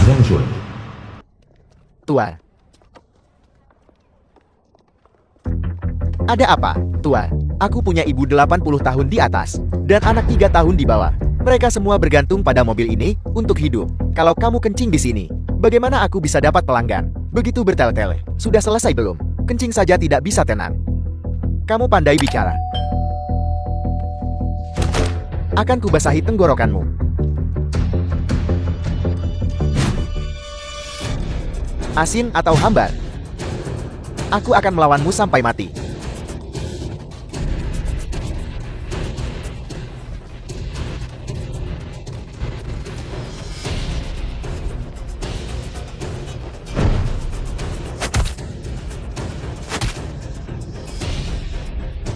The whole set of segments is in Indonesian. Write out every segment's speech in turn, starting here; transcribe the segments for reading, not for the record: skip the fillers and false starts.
Zhang Shun. Tua. Ada apa, Tua? Aku punya ibu 80 tahun di atas, dan anak 3 tahun di bawah. Mereka semua bergantung pada mobil ini untuk hidup. Kalau kamu kencing di sini, bagaimana aku bisa dapat pelanggan? Begitu bertele-tele. Sudah selesai belum? Kencing saja tidak bisa tenang. Kamu pandai bicara. Akan kubasahi tenggorokanmu. Asin atau hambar? Aku akan melawanmu sampai mati.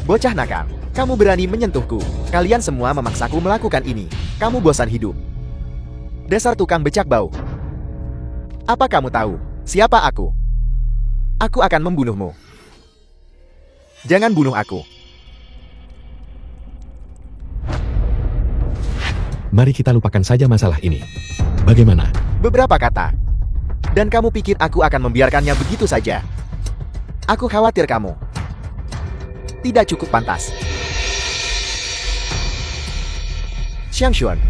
Bocah nakal, kamu berani menyentuhku. Kalian semua memaksaku melakukan ini. Kamu bosan hidup. Dasar tukang becak bau. Apa kamu tahu siapa aku? Aku akan membunuhmu. Jangan bunuh aku. Mari kita lupakan saja masalah ini. Bagaimana? Beberapa kata. Dan kamu pikir aku akan membiarkannya begitu saja? Aku khawatir kamu tidak cukup pantas. Xiang Xuan.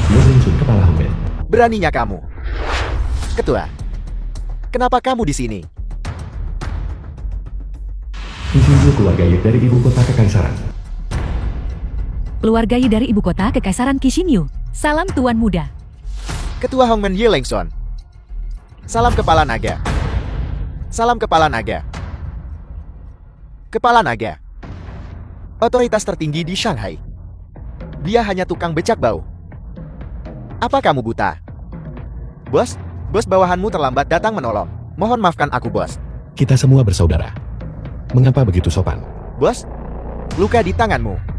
Zhang Shun kepala Hongmen. Beraninya kamu. Ketua. Kenapa kamu di sini? Kishinju keluarga Yi dari ibu kota kekaisaran. Keluarga Yi dari ibu kota kekaisaran Kishinyu. Salam Tuan Muda. Ketua Hongmen Ye Lengson. Salam kepala naga. Salam kepala naga. Kepala naga. Otoritas tertinggi di Shanghai. Dia hanya tukang becak bau. Apa kamu buta? Bos, bos bawahanmu terlambat datang menolong. Mohon maafkan aku, bos. Kita semua bersaudara. Mengapa begitu sopan? Bos, luka di tanganmu.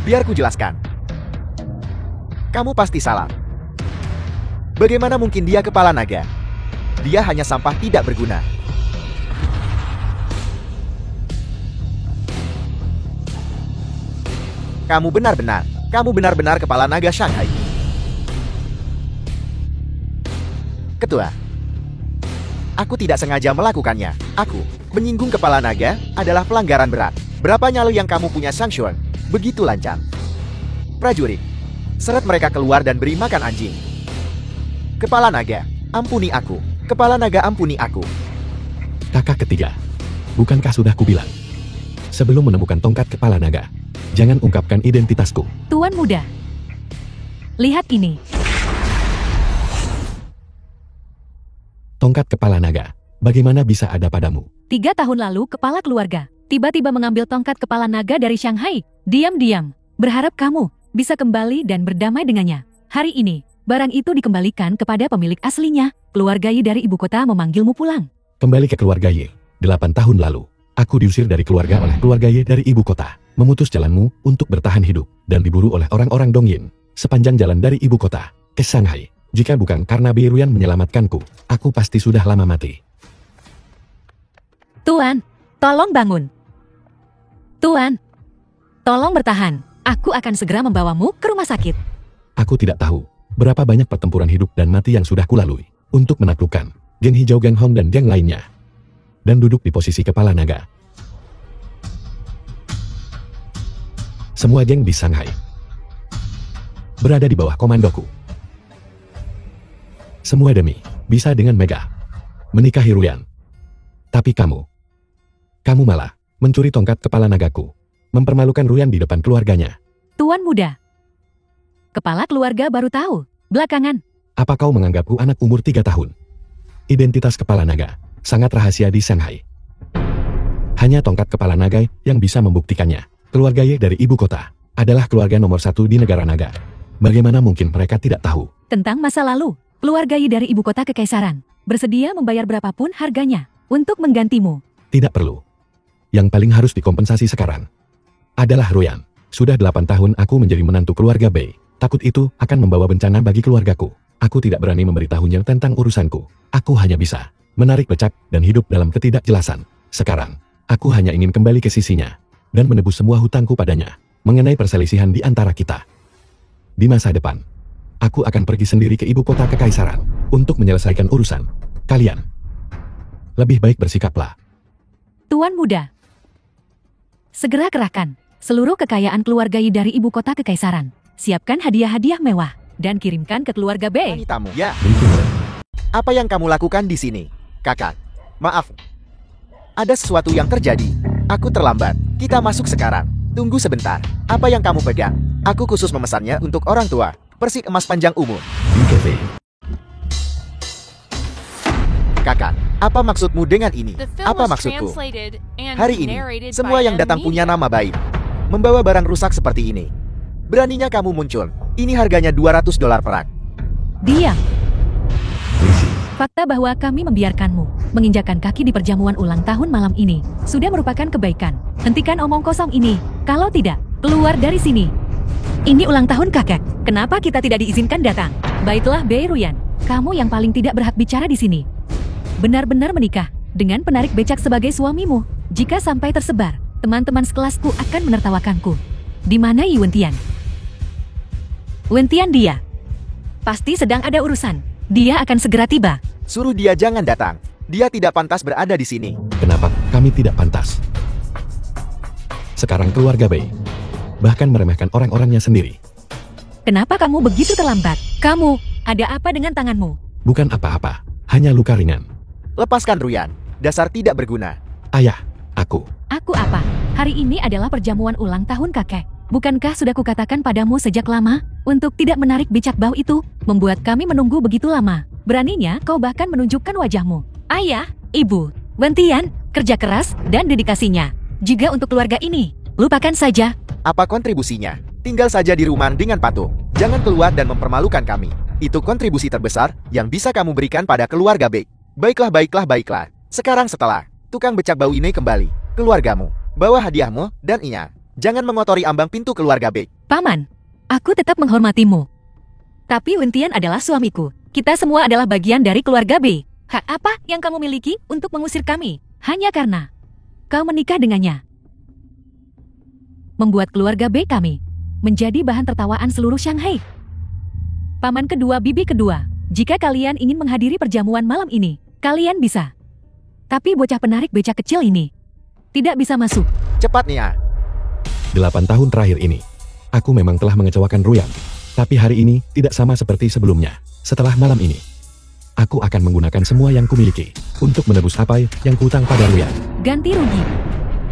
Biar ku jelaskan. Kamu pasti salah. Bagaimana mungkin dia kepala naga? Dia hanya sampah tidak berguna. Kamu benar-benar kepala naga Shanghai. Ketua. Aku tidak sengaja melakukannya. Aku menyinggung kepala naga adalah pelanggaran berat. Berapa nyali yang kamu punya, Xiang Xuan? Begitu lancang. Prajurit, seret mereka keluar dan beri makan anjing. Kepala naga, ampuni aku. Kepala naga, ampuni aku. Kakak ketiga. Bukankah sudah kubilang? Sebelum menemukan tongkat kepala naga, jangan ungkapkan identitasku. Tuan Muda. Lihat ini. Tongkat kepala naga, bagaimana bisa ada padamu? 3 tahun lalu kepala keluarga tiba-tiba mengambil tongkat kepala naga dari Shanghai. Diam-diam. Berharap kamu bisa kembali dan berdamai dengannya. Hari ini, barang itu dikembalikan kepada pemilik aslinya. Keluarga Yi dari ibu kota memanggilmu pulang. Kembali ke keluarga Yi. 8 tahun lalu, aku diusir dari keluarga oleh keluarga Yi dari ibu kota. Memutus jalanmu untuk bertahan hidup dan diburu oleh orang-orang Dongyin. Sepanjang jalan dari ibu kota ke Shanghai. Jika bukan karena Beiruyan menyelamatkanku, aku pasti sudah lama mati. Tuan, tolong bangun. Tuan, tolong bertahan. Aku akan segera membawamu ke rumah sakit. Aku tidak tahu berapa banyak pertempuran hidup dan mati yang sudah kulalui untuk menaklukkan geng hijau, geng Hong, dan geng lainnya. Dan duduk di posisi kepala naga. Semua geng di Shanghai berada di bawah komandoku. Semua demi bisa dengan megah menikahi Ruyan. Tapi kamu malah mencuri tongkat kepala nagaku, mempermalukan Ruyan di depan keluarganya. Tuan Muda. Kepala keluarga baru tahu, belakangan. Apa kau menganggapku anak umur 3 tahun? Identitas kepala naga sangat rahasia di Shanghai. Hanya tongkat kepala naga yang bisa membuktikannya. Keluarga Ye dari ibu kota adalah keluarga nomor 1 di negara naga. Bagaimana mungkin mereka tidak tahu? Tentang masa lalu, keluarga Yi dari ibu kota kekaisaran bersedia membayar berapapun harganya untuk menggantimu. Tidak perlu. Yang paling harus dikompensasi sekarang adalah Ruyan. Sudah 8 tahun aku menjadi menantu keluarga Bei. Takut itu akan membawa bencana bagi keluargaku. Aku tidak berani memberitahunya tentang urusanku. Aku hanya bisa menarik becak, dan hidup dalam ketidakjelasan. Sekarang, aku hanya ingin kembali ke sisinya, dan menebus semua hutangku padanya, mengenai perselisihan di antara kita. Di masa depan, aku akan pergi sendiri ke ibu kota kekaisaran, untuk menyelesaikan urusan kalian. Lebih baik bersikaplah. Tuan muda, segera kerahkan seluruh kekayaan keluarga Yi dari ibu kota kekaisaran. Siapkan hadiah-hadiah mewah, dan kirimkan ke keluarga B. Wanitamu, ya. Berikutnya, Apa yang kamu lakukan di sini? Kakak, maaf. Ada sesuatu yang terjadi. Aku terlambat. Kita masuk sekarang. Tunggu sebentar. Apa yang kamu pegang? Aku khusus memesannya untuk orang tua. Persik emas panjang umur. di cafe. Kakak, apa maksudmu dengan ini? The film Apa was maksudku? translated and Hari ini, narrated semua by yang datang punya Amnesia. nama baik. Membawa barang rusak seperti ini. Beraninya kamu muncul. Ini harganya $200 perak. Diam. Lizzie, Fakta bahwa kami membiarkanmu menginjakan kaki di perjamuan ulang tahun malam ini sudah merupakan kebaikan. Hentikan omong kosong ini. Kalau tidak, keluar dari sini. Ini ulang tahun kakek. Kenapa kita tidak diizinkan datang? Baiklah, Beiruyan. Kamu yang paling tidak berhak bicara di sini. Benar-benar menikah dengan penarik becak sebagai suamimu. Jika sampai tersebar, teman-teman sekelasku akan menertawakanku. Di mana Yi Wentian? Wentian dia. Pasti sedang ada urusan. Dia akan segera tiba. Suruh dia jangan datang. Dia tidak pantas berada di sini. kenapa kami tidak pantas? Sekarang keluarga Bei, bahkan meremehkan orang-orangnya sendiri. Kenapa kamu begitu terlambat? Kamu, ada apa dengan tanganmu? Bukan apa-apa, hanya luka ringan. Lepaskan Ruyan. Dasar tidak berguna. Ayah, aku. Aku apa? Hari ini adalah perjamuan ulang tahun kakek. Bukankah sudah kukatakan padamu sejak lama, untuk tidak menarik becak bau itu, membuat kami menunggu begitu lama. Beraninya kau bahkan menunjukkan wajahmu. Ayah, ibu, Wentian, kerja keras, dan dedikasinya. Juga untuk keluarga ini, lupakan saja. Apa kontribusinya? Tinggal saja di rumah dengan patuh. Jangan keluar dan mempermalukan kami. Itu kontribusi terbesar yang bisa kamu berikan pada keluarga Beck. Baiklah, baiklah, baiklah. Sekarang setelah tukang becak bau ini kembali, keluargamu, bawa hadiahmu, dan ingat, jangan mengotori ambang pintu keluarga Beck. Paman, aku tetap menghormatimu. Tapi Wentian adalah suamiku. Kita semua adalah bagian dari keluarga B. Hak apa yang kamu miliki untuk mengusir kami? Hanya karena kau menikah dengannya. Membuat keluarga B kami menjadi bahan tertawaan seluruh Shanghai. Paman kedua, bibi kedua, jika kalian ingin menghadiri perjamuan malam ini, kalian bisa. Tapi bocah penarik becak kecil ini tidak bisa masuk. Cepat Nia. 8 tahun terakhir ini, aku memang telah mengecewakan Ruyan. Tapi hari ini tidak sama seperti sebelumnya. Setelah malam ini, aku akan menggunakan semua yang kumiliki untuk menebus apa yang kuhutang pada Ruyan. Ganti rugi.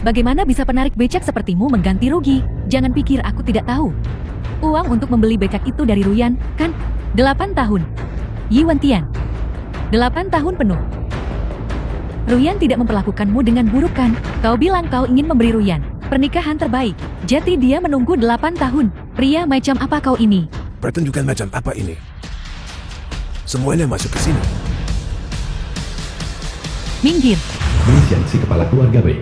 Bagaimana bisa penarik becak sepertimu mengganti rugi? Jangan pikir aku tidak tahu. Uang untuk membeli becak itu dari Ruyan, kan? 8 tahun. Yi Wentian. 8 tahun penuh. Ruyan tidak memperlakukanmu dengan buruk, kan? Kau bilang kau ingin memberi Ruyan pernikahan terbaik. Jadi dia menunggu 8 tahun. Pria macam apa kau ini? Pertunjukan macam apa ini? Semuanya masuk ke sini. Minggir. Mengisian si kepala keluarga Bei.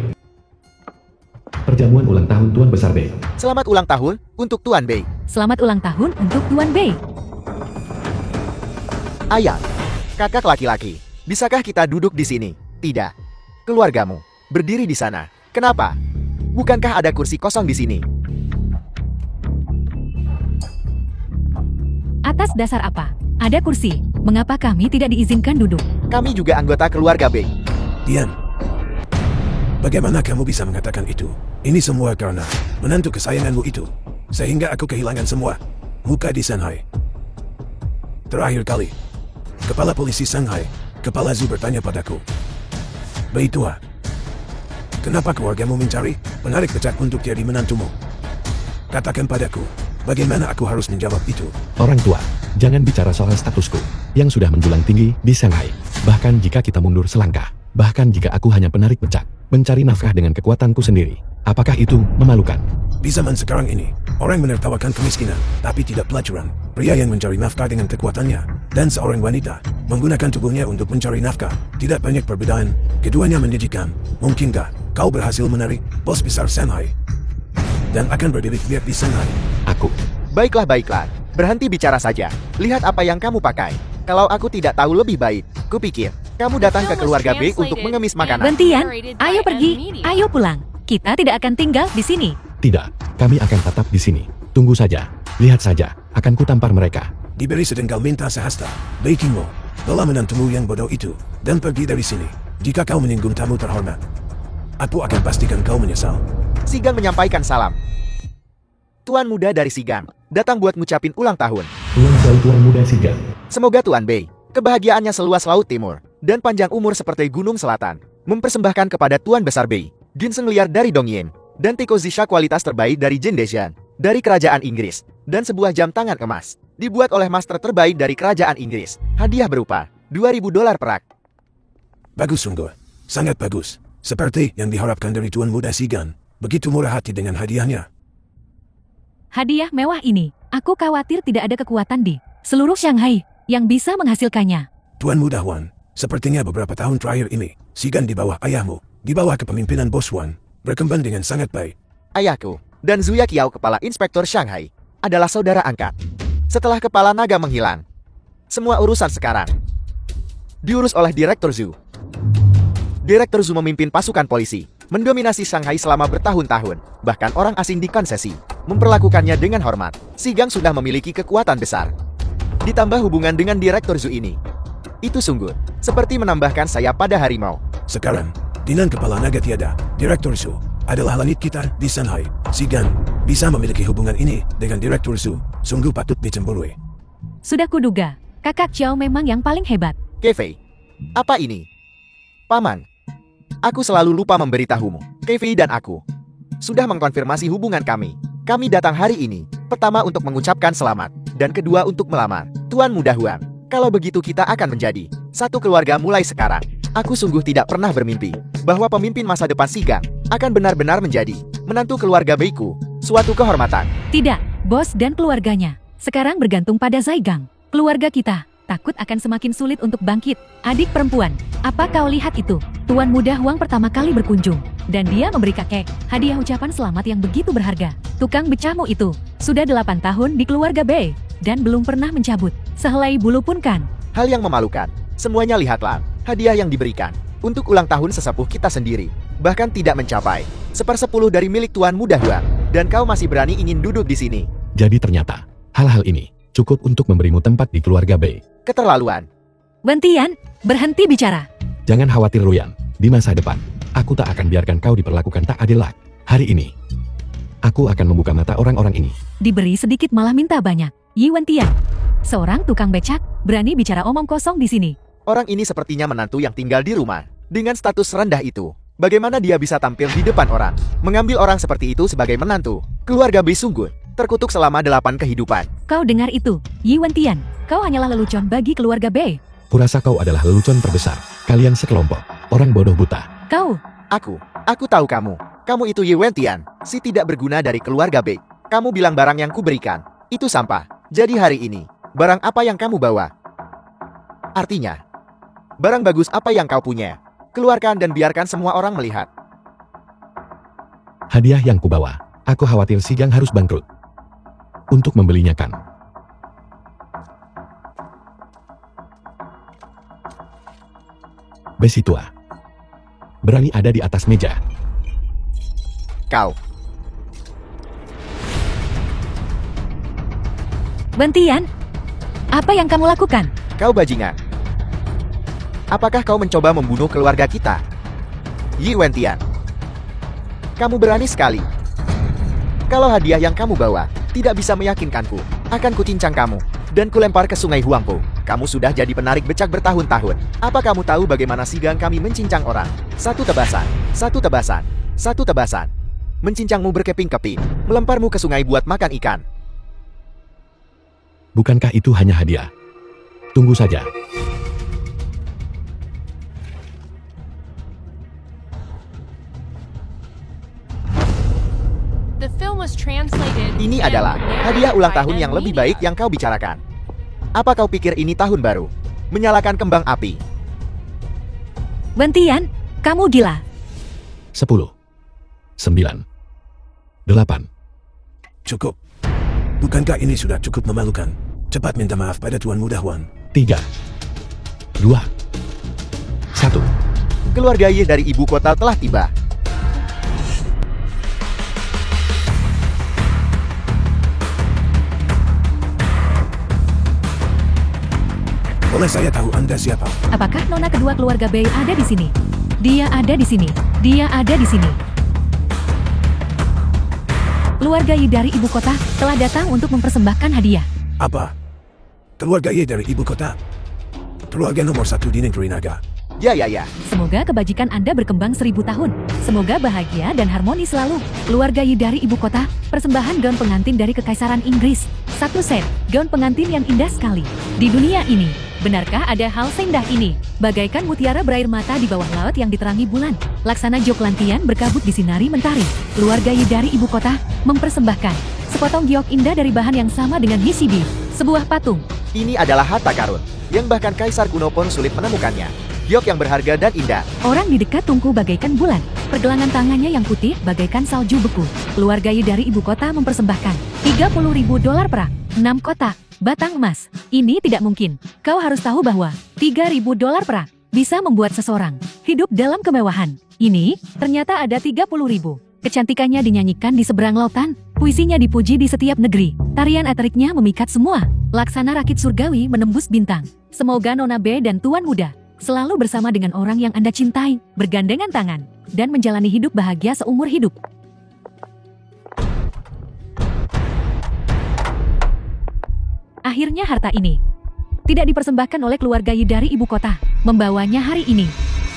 Perjamuan ulang tahun Tuan Besar Bei. Selamat ulang tahun untuk Tuan Bei. Selamat ulang tahun untuk Tuan Bei. Ayah, kakak laki-laki, bisakah kita duduk di sini? Tidak. Keluargamu, berdiri di sana. Kenapa? Bukankah ada kursi kosong di sini? Atas dasar apa? Ada kursi. Mengapa kami tidak diizinkan duduk? Kami juga anggota keluarga Bei. Dian, bagaimana kamu bisa mengatakan itu? Ini semua karena menantu kesayanganmu itu. Sehingga aku kehilangan semua muka di Shanghai. Terakhir kali, kepala polisi Shanghai, Kepala Zhu bertanya padaku, Bei tua, kenapa keluargamu mencari penarik becak untuk jadi menantumu? Katakan padaku, bagaimana aku harus menjawab itu? Orang tua, jangan bicara soal statusku yang sudah menjulang tinggi di Shanghai. Bahkan jika kita mundur selangkah, bahkan jika aku hanya penarik becak, mencari nafkah dengan kekuatanku sendiri, apakah itu memalukan? Di zaman sekarang ini, orang menertawakan kemiskinan, tapi tidak pelacuran. Pria yang mencari nafkah dengan kekuatannya, dan seorang wanita menggunakan tubuhnya untuk mencari nafkah. Tidak banyak perbedaan, keduanya menjijikan. Mungkinkah kau berhasil menarik bos besar Shanghai dan akan berdiri biak di Shanghai? Aku. Baiklah, baiklah. Berhenti bicara saja. Lihat apa yang kamu pakai. Kalau aku tidak tahu lebih baik, kupikir Kamu datang ke keluarga B untuk mengemis makanan. Gantian, ayo pergi, ayo pulang. Kita tidak akan tinggal di sini. Tidak, kami akan tetap di sini. Tunggu saja, lihat saja, akan kutampar mereka. Diberi sedengkal minta sehasta. Baikingmu, bawa menantumu yang bodoh itu, dan pergi dari sini. Jika kau menyinggung tamu terhormat, aku akan pastikan kau menyesal. Sigang menyampaikan salam. Tuan muda dari Sigang, datang buat ngucapin ulang tahun. Ulang tahun Tuan Muda Sigang. Semoga Tuan B, kebahagiaannya seluas laut timur, dan panjang umur seperti gunung selatan, mempersembahkan kepada Tuan Besar B, ginseng liar dari Dongyin, dan teko Zisha kualitas terbaik dari Jin Deshan, dari Kerajaan Inggris, dan sebuah jam tangan emas, dibuat oleh master terbaik dari Kerajaan Inggris. Hadiah berupa $2.000 perak. Bagus sungguh, sangat bagus. Seperti yang diharapkan dari Tuan Muda Sigan, begitu murah hati dengan hadiahnya. Hadiah mewah ini, aku khawatir tidak ada kekuatan di seluruh Shanghai yang bisa menghasilkannya. Tuan Muda Huan, sepertinya beberapa tahun terakhir ini, Sigan di bawah ayahmu, di bawah kepemimpinan Bos Huan, berkembang dengan sangat baik. Ayahku dan Zuya Qiao, kepala inspektor Shanghai, adalah saudara angkat. Setelah kepala naga menghilang, semua urusan sekarang diurus oleh Direktur Zhu. Direktur Zhu memimpin pasukan polisi, mendominasi Shanghai selama bertahun-tahun. Bahkan orang asing dikonsesi, memperlakukannya dengan hormat. Sigang sudah memiliki kekuatan besar. Ditambah hubungan dengan Direktur Zhu ini, itu sungguh seperti menambahkan sayap pada harimau. Sekarang, Dinan Kepala Naga tiada, Direktur Zhu, adalah langit kita di Shanghai. Sigan bisa memiliki hubungan ini dengan Direktur Zhu, sungguh patut dicemburui. Sudah kuduga, kakak Xiao memang yang paling hebat. Kefei, apa ini? Paman, aku selalu lupa memberitahumu. Kefei dan aku sudah mengkonfirmasi hubungan kami. Kami datang hari ini, pertama untuk mengucapkan selamat, dan kedua untuk melamar Tuan Muda Huan. Kalau begitu kita akan menjadi satu keluarga mulai sekarang. Aku sungguh tidak pernah bermimpi bahwa pemimpin masa depan Sigang akan benar-benar menjadi menantu keluarga Beiku, suatu kehormatan. Tidak, bos dan keluarganya sekarang bergantung pada Zaigang. Keluarga kita takut akan semakin sulit untuk bangkit. Adik perempuan, apa kau lihat itu? Tuan Muda Huang pertama kali berkunjung, dan dia memberi kakek hadiah ucapan selamat yang begitu berharga. Tukang becahmu itu sudah 8 tahun di keluarga B, dan belum pernah mencabut sehelai bulu pun kan. Hal yang memalukan, semuanya lihatlah, hadiah yang diberikan untuk ulang tahun sesepuh kita sendiri, bahkan tidak mencapai 1/10 dari milik Tuan Muda Huang, dan kau masih berani ingin duduk di sini. Jadi ternyata, hal-hal ini cukup untuk memberimu tempat di keluarga B. Keterlaluan. Wentian, berhenti bicara. Jangan khawatir Ruyan, di masa depan, aku tak akan biarkan kau diperlakukan tak adil lagi. Hari ini, aku akan membuka mata orang-orang ini. Diberi sedikit malah minta banyak. Yi Wentian, seorang tukang becak, berani bicara omong kosong di sini. Orang ini sepertinya menantu yang tinggal di rumah. Dengan status rendah itu, bagaimana dia bisa tampil di depan orang? Mengambil orang seperti itu sebagai menantu. Keluarga B sungguh terkutuk selama 8 kehidupan. Kau dengar itu, Yi Wentian, kau hanyalah lelucon bagi keluarga B. Kurasa kau adalah lelucon terbesar. Kalian sekelompok orang bodoh buta. Kau, Aku tahu kamu. Kamu itu Yi Wentian, si tidak berguna dari keluarga B. Kamu bilang barang yang kuberikan itu sampah. Jadi hari ini, barang apa yang kamu bawa? Artinya, barang bagus apa yang kau punya? Keluarkan dan biarkan semua orang melihat. Hadiah yang kubawa, aku khawatir Sigang harus bangkrut. Untuk membelinya kan. Besi tua. Berani ada di atas meja. Kau, Wentian, apa yang kamu lakukan? kau bajingan. Apakah kau mencoba membunuh keluarga kita? Yi Wentian, kamu berani sekali. Kalau hadiah yang kamu bawa tidak bisa meyakinkanku, akan kucincang kamu dan kulempar ke sungai Huangpu. Kamu sudah jadi penarik becak bertahun-tahun. Apa kamu tahu bagaimana Sigang kami mencincang orang? Satu tebasan, satu tebasan, satu tebasan. Mencincangmu berkeping-keping, melemparmu ke sungai buat makan ikan. Bukankah itu hanya hadiah? Tunggu saja. Ini adalah hadiah ulang tahun yang lebih baik yang kau bicarakan. Apa kau pikir ini tahun baru? Menyalakan kembang api. Wentian, kamu gila. 10, 9, 8. Cukup. Bukankah ini sudah cukup memalukan? Cepat minta maaf pada Tuan Muda Huan. 3, 2, 1. Keluarga Ye dari ibu kota telah tiba. Boleh saya tahu Anda siapa? Apakah nona kedua keluarga Bei ada di sini? Dia ada di sini. Dia ada di sini. Keluarga Yi dari ibu kota telah datang untuk mempersembahkan hadiah. Apa? Keluarga Ye dari ibu kota? Keluarga nomor 1 di negeri naga. Ya. Semoga kebajikan Anda berkembang 1000 tahun. Semoga bahagia dan harmonis selalu. Keluarga Yi dari ibu kota, persembahan gaun pengantin dari Kekaisaran Inggris. 1 set, gaun pengantin yang indah sekali. Di dunia ini, benarkah ada hal seindah ini? Bagaikan mutiara berair mata di bawah laut yang diterangi bulan. Laksana Joklantian berkabut di sinari mentari. Keluarga Yi dari ibu kota mempersembahkan sepotong giok indah dari bahan yang sama dengan Hishibi. Sebuah patung. Ini adalah harta karun, yang bahkan kaisar kuno pun sulit menemukannya. Giok yang berharga dan indah. Orang di dekat tungku bagaikan bulan. Pergelangan tangannya yang putih bagaikan salju beku. Keluarga Yi dari ibu kota mempersembahkan $30.000 perak, 6 kotak, batang emas. Ini tidak mungkin. Kau harus tahu bahwa $3.000 perak bisa membuat seseorang hidup dalam kemewahan. Ini ternyata ada 30.000. Kecantikannya dinyanyikan di seberang lautan. Puisinya dipuji di setiap negeri. Tarian eteriknya memikat semua. Laksana rakit surgawi menembus bintang. Semoga Nona B dan Tuan Muda selalu bersama dengan orang yang Anda cintai, bergandengan tangan, dan menjalani hidup bahagia seumur hidup. Akhirnya harta ini tidak dipersembahkan oleh keluarga Yi dari ibu kota, membawanya hari ini.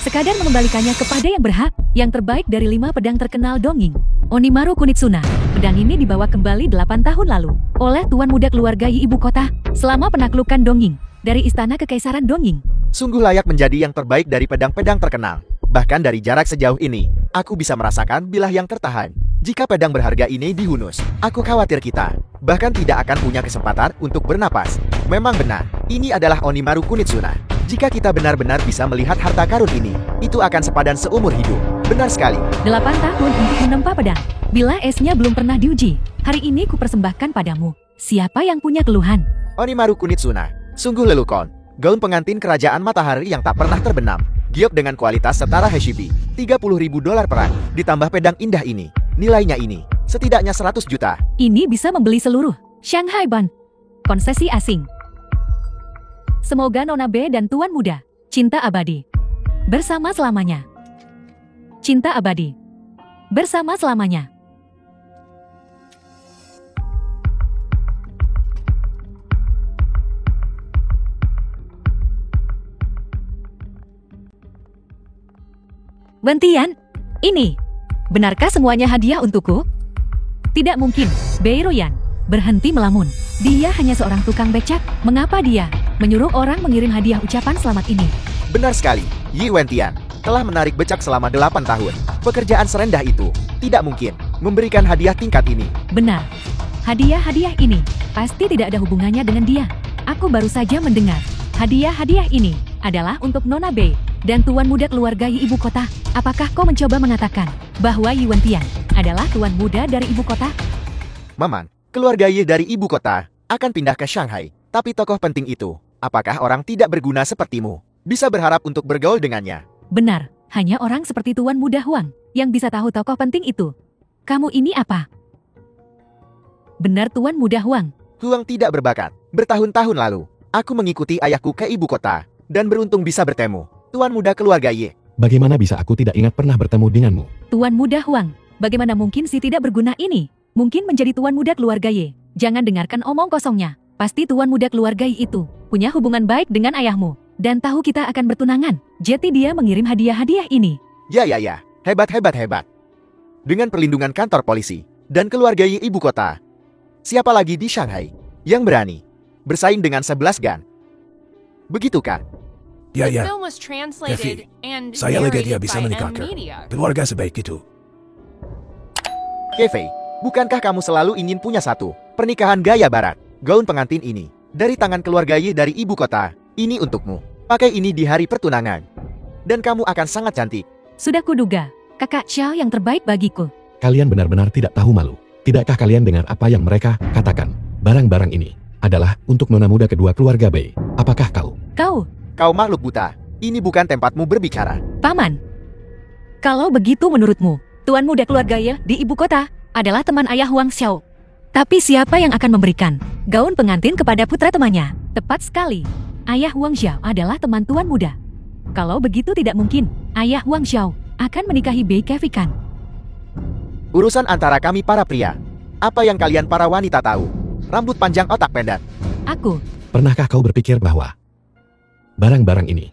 Sekadar mengembalikannya kepada yang berhak, yang terbaik dari 5 pedang terkenal Dongying. Onimaru Kunitsuna, pedang ini dibawa kembali 8 tahun lalu oleh Tuan Muda keluarga Yi ibu kota selama penaklukan Dongying dari Istana Kekaisaran Dongying. Sungguh layak menjadi yang terbaik dari pedang-pedang terkenal. Bahkan dari jarak sejauh ini, aku bisa merasakan bilah yang tertahan. Jika pedang berharga ini dihunus, aku khawatir kita bahkan tidak akan punya kesempatan untuk bernapas. Memang benar, ini adalah Onimaru Kunitsuna. Jika kita benar-benar bisa melihat harta karun ini, itu akan sepadan seumur hidup. Benar sekali. 8 tahun untuk menempa pedang. Bila esnya belum pernah diuji, hari ini kupersembahkan padamu. Siapa yang punya keluhan? Onimaru Kunitsuna, sungguh lelucon. Gaun pengantin kerajaan matahari yang tak pernah terbenam. Giok dengan kualitas setara Hishibi, $30.000 perak, ditambah pedang indah ini. Nilainya ini, setidaknya 100 juta. Ini bisa membeli seluruh Shanghai Band. Konsesi asing. Semoga Nona B dan Tuan Muda, cinta abadi. Bersama selamanya. Cinta abadi. Bersama selamanya. Wentian, ini, benarkah semuanya hadiah untukku? Tidak mungkin, Bei Ruyan, berhenti melamun. Dia hanya seorang tukang becak, mengapa dia menyuruh orang mengirim hadiah ucapan selamat ini? Benar sekali, Yi Wentian telah menarik becak selama 8 tahun. Pekerjaan serendah itu, tidak mungkin memberikan hadiah tingkat ini. Benar, hadiah-hadiah ini pasti tidak ada hubungannya dengan dia. Aku baru saja mendengar, hadiah-hadiah ini adalah untuk Nona Bei dan Tuan Muda keluarga Yi ibu kota. Apakah kau mencoba mengatakan bahwa Yi Wentian adalah Tuan Muda dari ibu kota? Maman, keluarga Yi dari ibu kota akan pindah ke Shanghai. Tapi tokoh penting itu, apakah orang tidak berguna sepertimu bisa berharap untuk bergaul dengannya? Benar, hanya orang seperti Tuan Muda Huang yang bisa tahu tokoh penting itu. Kamu ini apa? Benar Tuan Muda Huang. Huang tidak berbakat. Bertahun-tahun lalu, aku mengikuti ayahku ke ibu kota dan beruntung bisa bertemu Tuan Muda keluarga Yi. Bagaimana bisa aku tidak ingat pernah bertemu denganmu? Tuan Muda Huang, bagaimana mungkin si tidak berguna ini mungkin menjadi Tuan Muda keluarga Yi? Jangan dengarkan omong kosongnya. Pasti Tuan Muda keluarga Yi itu punya hubungan baik dengan ayahmu dan tahu kita akan bertunangan. Jadi dia mengirim hadiah-hadiah ini. Ya. Hebat. Dengan perlindungan kantor polisi dan keluarga Yi ibu kota, siapa lagi di Shanghai yang berani bersaing dengan 11 gan? Begitu kan? Ya, The ya. film was translated and Saya lega dia narrated bisa by menikah M ke Media. keluarga sebaik itu. Kevei, bukankah kamu selalu ingin punya satu pernikahan gaya barat? Gaun pengantin ini dari tangan keluarga Yi dari ibu kota. Ini untukmu. Pakai ini di hari pertunangan. Dan kamu akan sangat cantik. Sudah kuduga, kakak Xiao yang terbaik bagiku. Kalian benar-benar tidak tahu malu. Tidakkah kalian dengar apa yang mereka katakan? Barang-barang ini adalah untuk nona muda kedua keluarga Bei. Apakah kau? Kau, Kau makhluk buta. Ini bukan tempatmu berbicara. Paman. Kalau begitu menurutmu, tuan muda keluarga Ye di ibu kota adalah teman ayah Huang Xiao. Tapi siapa yang akan memberikan gaun pengantin kepada putra temannya? Tepat sekali. Ayah Huang Xiao adalah teman tuan muda. Kalau begitu tidak mungkin ayah Huang Xiao akan menikahi Bei Kevikan. Urusan antara kami para pria. Apa yang kalian para wanita tahu? Rambut panjang otak pendek. Aku, Pernahkah kau berpikir bahwa barang-barang ini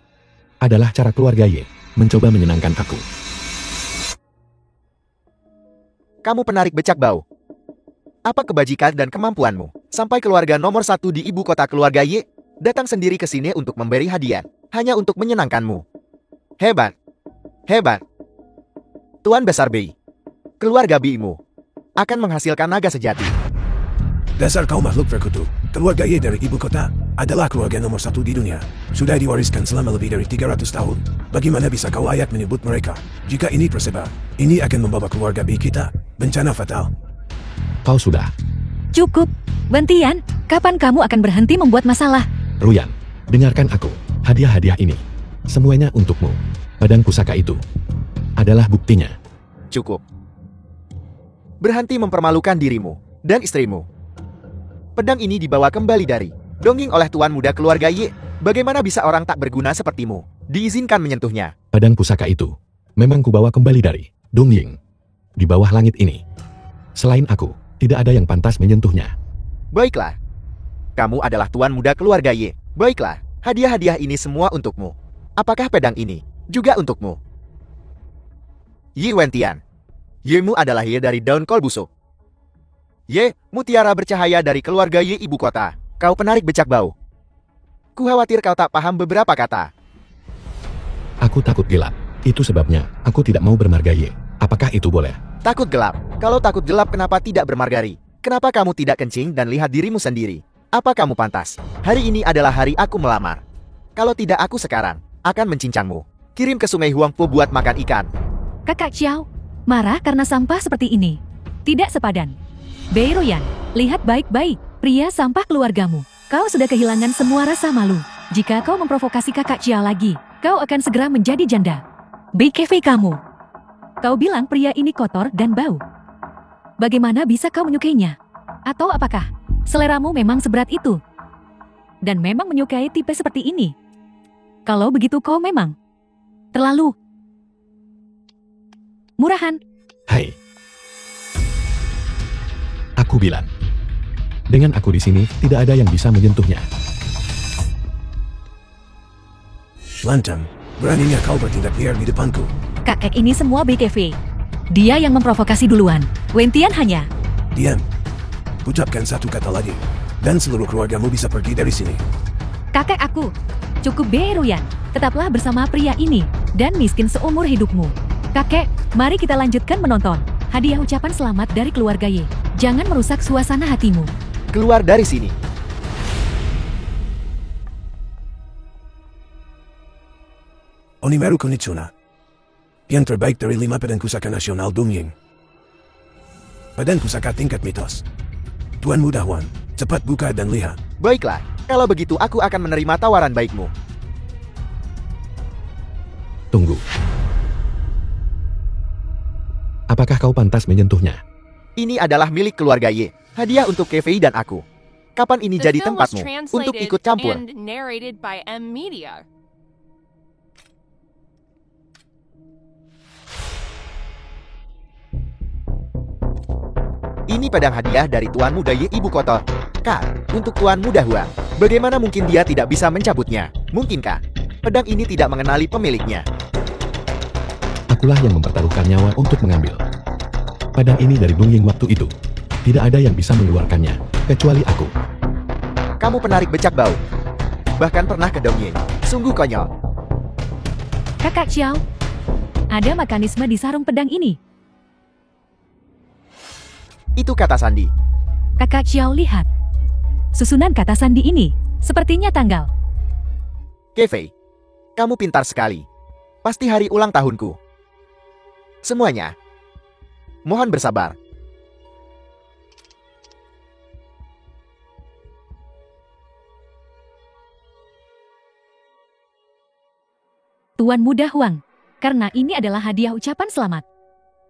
adalah cara keluarga Ye mencoba menyenangkan aku? Kamu penarik becak bau. Apa kebajikan dan kemampuanmu sampai keluarga nomor 1 di ibu kota keluarga Ye datang sendiri ke sini untuk memberi hadiah hanya untuk menyenangkanmu? Hebat. Hebat. Tuan Besar Bei, keluarga Bimu akan menghasilkan naga sejati. Dasar kau makhluk terkutuk. Keluarga Ye dari ibu kota adalah keluarga nomor 1 di dunia. Sudah diwariskan selama lebih dari 300 tahun. Bagaimana bisa kau layak menyebut mereka? Jika ini tersebar, ini akan membawa keluarga Bei kita bencana fatal. Kau sudah. cukup. Wentian, kapan kamu akan berhenti membuat masalah? Ruyan, dengarkan aku. Hadiah-hadiah ini, semuanya untukmu. Pedang pusaka itu adalah buktinya. Cukup. Berhenti mempermalukan dirimu dan istrimu. Pedang ini dibawa kembali dari Dongying oleh tuan muda keluarga Ye. Bagaimana bisa orang tak berguna sepertimu diizinkan menyentuhnya? Pedang pusaka itu memang kubawa kembali dari Dongying. Di bawah langit ini, selain aku, tidak ada yang pantas menyentuhnya. Baiklah. Kamu adalah tuan muda keluarga Ye. Baiklah, hadiah-hadiah ini semua untukmu. Apakah pedang ini juga untukmu? Yi Wentian. Yemu adalah Ye dari daun kol busuk. Ye, mutiara bercahaya dari keluarga Ye ibu kota. Kau penarik becak bau. Ku khawatir kau tak paham beberapa kata. Aku takut gelap. Itu sebabnya aku tidak mau bermarga Ye. Apakah itu boleh? Takut gelap. Kalau takut gelap kenapa tidak bermargari? Kenapa kamu tidak kencing dan lihat dirimu sendiri? Apa kamu pantas? Hari ini adalah hari aku melamar. Kalau tidak aku sekarang akan mencincangmu. Kirim ke sungai Huangpu buat makan ikan. Kakak Xiao, marah karena sampah seperti ini. Tidak sepadan. Bei Ruyan, lihat baik-baik, pria sampah keluargamu. Kau sudah kehilangan semua rasa malu. Jika kau memprovokasi kakak Xiao lagi, kau akan segera menjadi janda. Bei Kevei kamu. Kau bilang pria ini kotor dan bau. Bagaimana bisa kau menyukainya? Atau apakah seleramu memang seberat itu? Dan memang menyukai tipe seperti ini? Kalau begitu kau memang terlalu murahan. Hai. Aku bilang, dengan aku di sini tidak ada yang bisa menyentuhnya. Lantang, beraninya kau bertindak liar di depanku. Kakek ini semua BKV. Dia yang memprovokasi duluan. Wentian hanya. Diam. Ucapkan satu kata lagi, dan seluruh keluargamu bisa pergi dari sini. Kakek aku. Cukup Bei Ruyan. Tetaplah bersama pria ini. Dan miskin seumur hidupmu. Kakek, mari kita lanjutkan menonton. Hadiah ucapan selamat dari keluarga Ye. Jangan merusak suasana hatimu. Keluar dari sini. Onimaru Konnichiwa. Yang terbaik dari 5 pedang pusaka nasional Dongying. Pedang pusaka tingkat mitos. Tuan Muda Huan, cepat buka dan lihat. Baiklah, kalau begitu aku akan menerima tawaran baikmu. Tunggu. Apakah kau pantas menyentuhnya? Ini adalah milik keluarga Ye. Hadiah untuk Kevei dan aku. Kapan ini The jadi film was tempatmu translated untuk ikut campur? and narrated by M Media. Ini pedang hadiah dari Tuan Muda Ye Ibu Kota. Kak, untuk Tuan Muda Huang. Bagaimana mungkin dia tidak bisa mencabutnya? Mungkinkah pedang ini tidak mengenali pemiliknya? Akulah yang mempertaruhkan nyawa untuk mengambil. Pedang ini dari Dongying waktu itu. Tidak ada yang bisa mengeluarkannya, kecuali aku. Kamu penarik becak bau. Bahkan pernah ke Dongying. Sungguh konyol. Kakak Xiao. Ada mekanisme di sarung pedang ini. Itu kata sandi. Kakak Xiao lihat. Susunan kata sandi ini sepertinya tanggal. Kevei, kamu pintar sekali. Pasti hari ulang tahunku. Semuanya. Mohon bersabar. Tuan Muda Huang, karena ini adalah hadiah ucapan selamat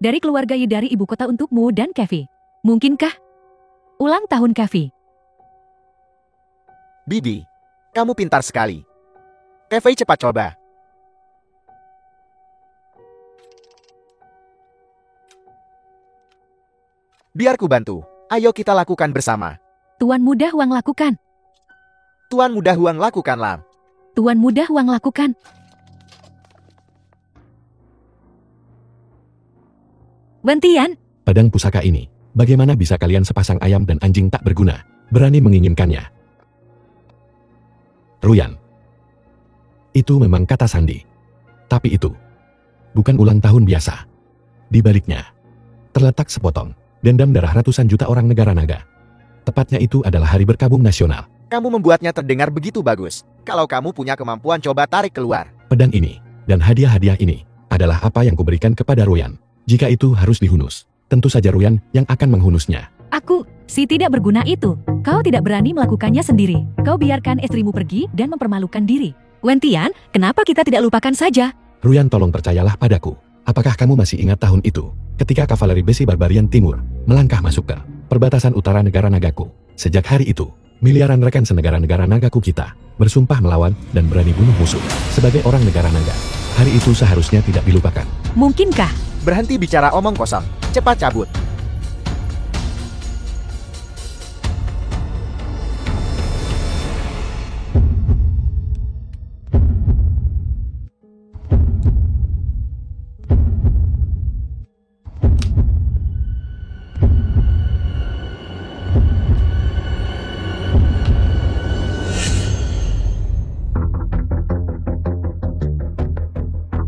dari keluarga Ye dari ibu kota untukmu dan Kevi. Mungkinkah? Ulang tahun Kevi. Bibi, kamu pintar sekali. Kevei cepat coba. Biar ku bantu. Ayo kita lakukan bersama. Tuan Muda Huang lakukan. Tuan Muda Huang lakukanlah. Tuan Muda Huang lakukan. Wentian, Pedang pusaka ini, bagaimana bisa kalian sepasang ayam dan anjing tak berguna, berani menginginkannya? Ruyan. Itu memang kata sandi. Tapi itu bukan ulang tahun biasa. Di baliknya terletak sepotong dendam darah ratusan juta orang negara naga. Tepatnya itu adalah hari berkabung nasional. Kamu membuatnya terdengar begitu bagus. Kalau kamu punya kemampuan, coba tarik keluar. Pedang ini dan hadiah-hadiah ini adalah apa yang kuberikan kepada Ruyan. Jika itu harus dihunus, tentu saja Ruyan yang akan menghunusnya. aku, si tidak berguna itu. Kau tidak berani melakukannya sendiri. Kau biarkan istrimu pergi dan mempermalukan diri. Wentian, kenapa kita tidak lupakan saja? Ruyan, tolong percayalah padaku. Apakah kamu masih ingat tahun itu, ketika kavaleri besi barbarian timur melangkah masuk ke perbatasan utara negara nagaku? Sejak hari itu, miliaran rekan senegara-negara nagaku kita bersumpah melawan dan berani bunuh musuh. Sebagai orang negara naga, hari itu seharusnya tidak dilupakan. Mungkinkah? Berhenti bicara omong kosong. Cepat cabut.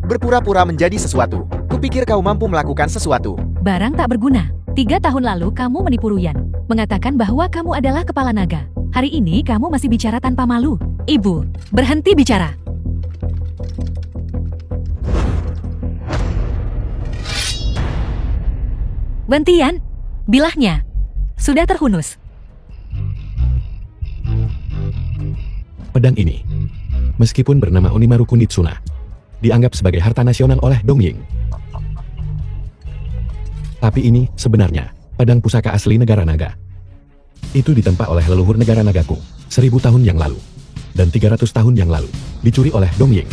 Berpura-pura menjadi sesuatu. Kupikir kau mampu melakukan sesuatu. Barang tak berguna. 3 tahun lalu kamu menipu Ruyan, mengatakan bahwa kamu adalah kepala naga. Hari ini kamu masih bicara tanpa malu. Ibu, berhenti bicara. Wentian, bilahnya sudah terhunus. Pedang ini, meskipun bernama Onimaru Kunitsuna, dianggap sebagai harta nasional oleh Dongying. Tapi ini sebenarnya pedang pusaka asli negara naga. Itu ditempa oleh leluhur negara nagaku 1000 tahun yang lalu. Dan 300 tahun yang lalu dicuri oleh Dongying.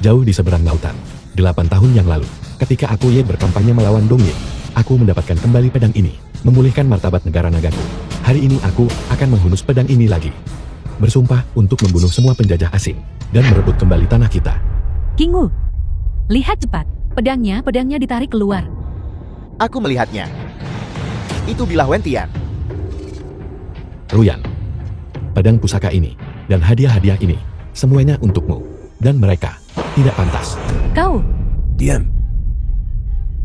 Jauh di seberang lautan. 8 tahun yang lalu, ketika aku Ye berkampanye melawan Dongying, aku mendapatkan kembali pedang ini, memulihkan martabat negara nagaku. Hari ini aku akan menghunus pedang ini lagi. Bersumpah untuk membunuh semua penjajah asing dan merebut kembali tanah kita. Kingu, lihat cepat. Pedangnya ditarik keluar. Aku melihatnya. Itu bilah Wentian. Ruyan, pedang pusaka ini dan hadiah-hadiah ini semuanya untukmu, dan mereka tidak pantas. Kau, Diam.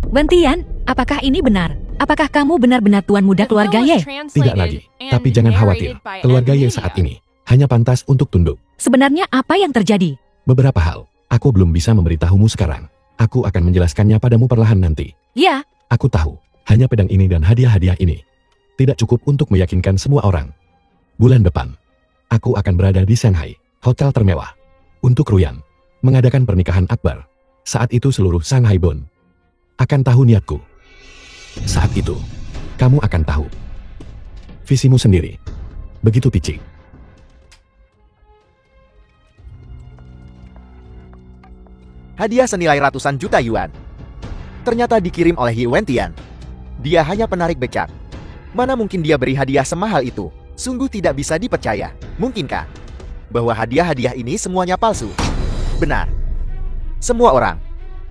Wentian, apakah ini benar? Apakah kamu benar-benar tuan muda keluarga Ye? Tidak lagi, tapi jangan khawatir. Keluarga Ye saat ini hanya pantas untuk tunduk. Sebenarnya apa yang terjadi? Beberapa hal aku belum bisa memberitahumu sekarang. Aku akan menjelaskannya padamu perlahan nanti. Ya, Aku tahu, hanya pedang ini dan hadiah-hadiah ini tidak cukup untuk meyakinkan semua orang. Bulan depan, aku akan berada di Shanghai, hotel termewah, untuk Ruyan, mengadakan pernikahan akbar. Saat itu seluruh Shanghai Bon akan tahu niatku. Saat itu, kamu akan tahu visimu sendiri. Begitu picik. Hadiah senilai ratusan juta yuan. Ternyata dikirim oleh Ye Wentian. Dia hanya penarik becak. Mana mungkin dia beri hadiah semahal itu? Sungguh tidak bisa dipercaya. Mungkinkah bahwa hadiah-hadiah ini semuanya palsu? Benar. Semua orang.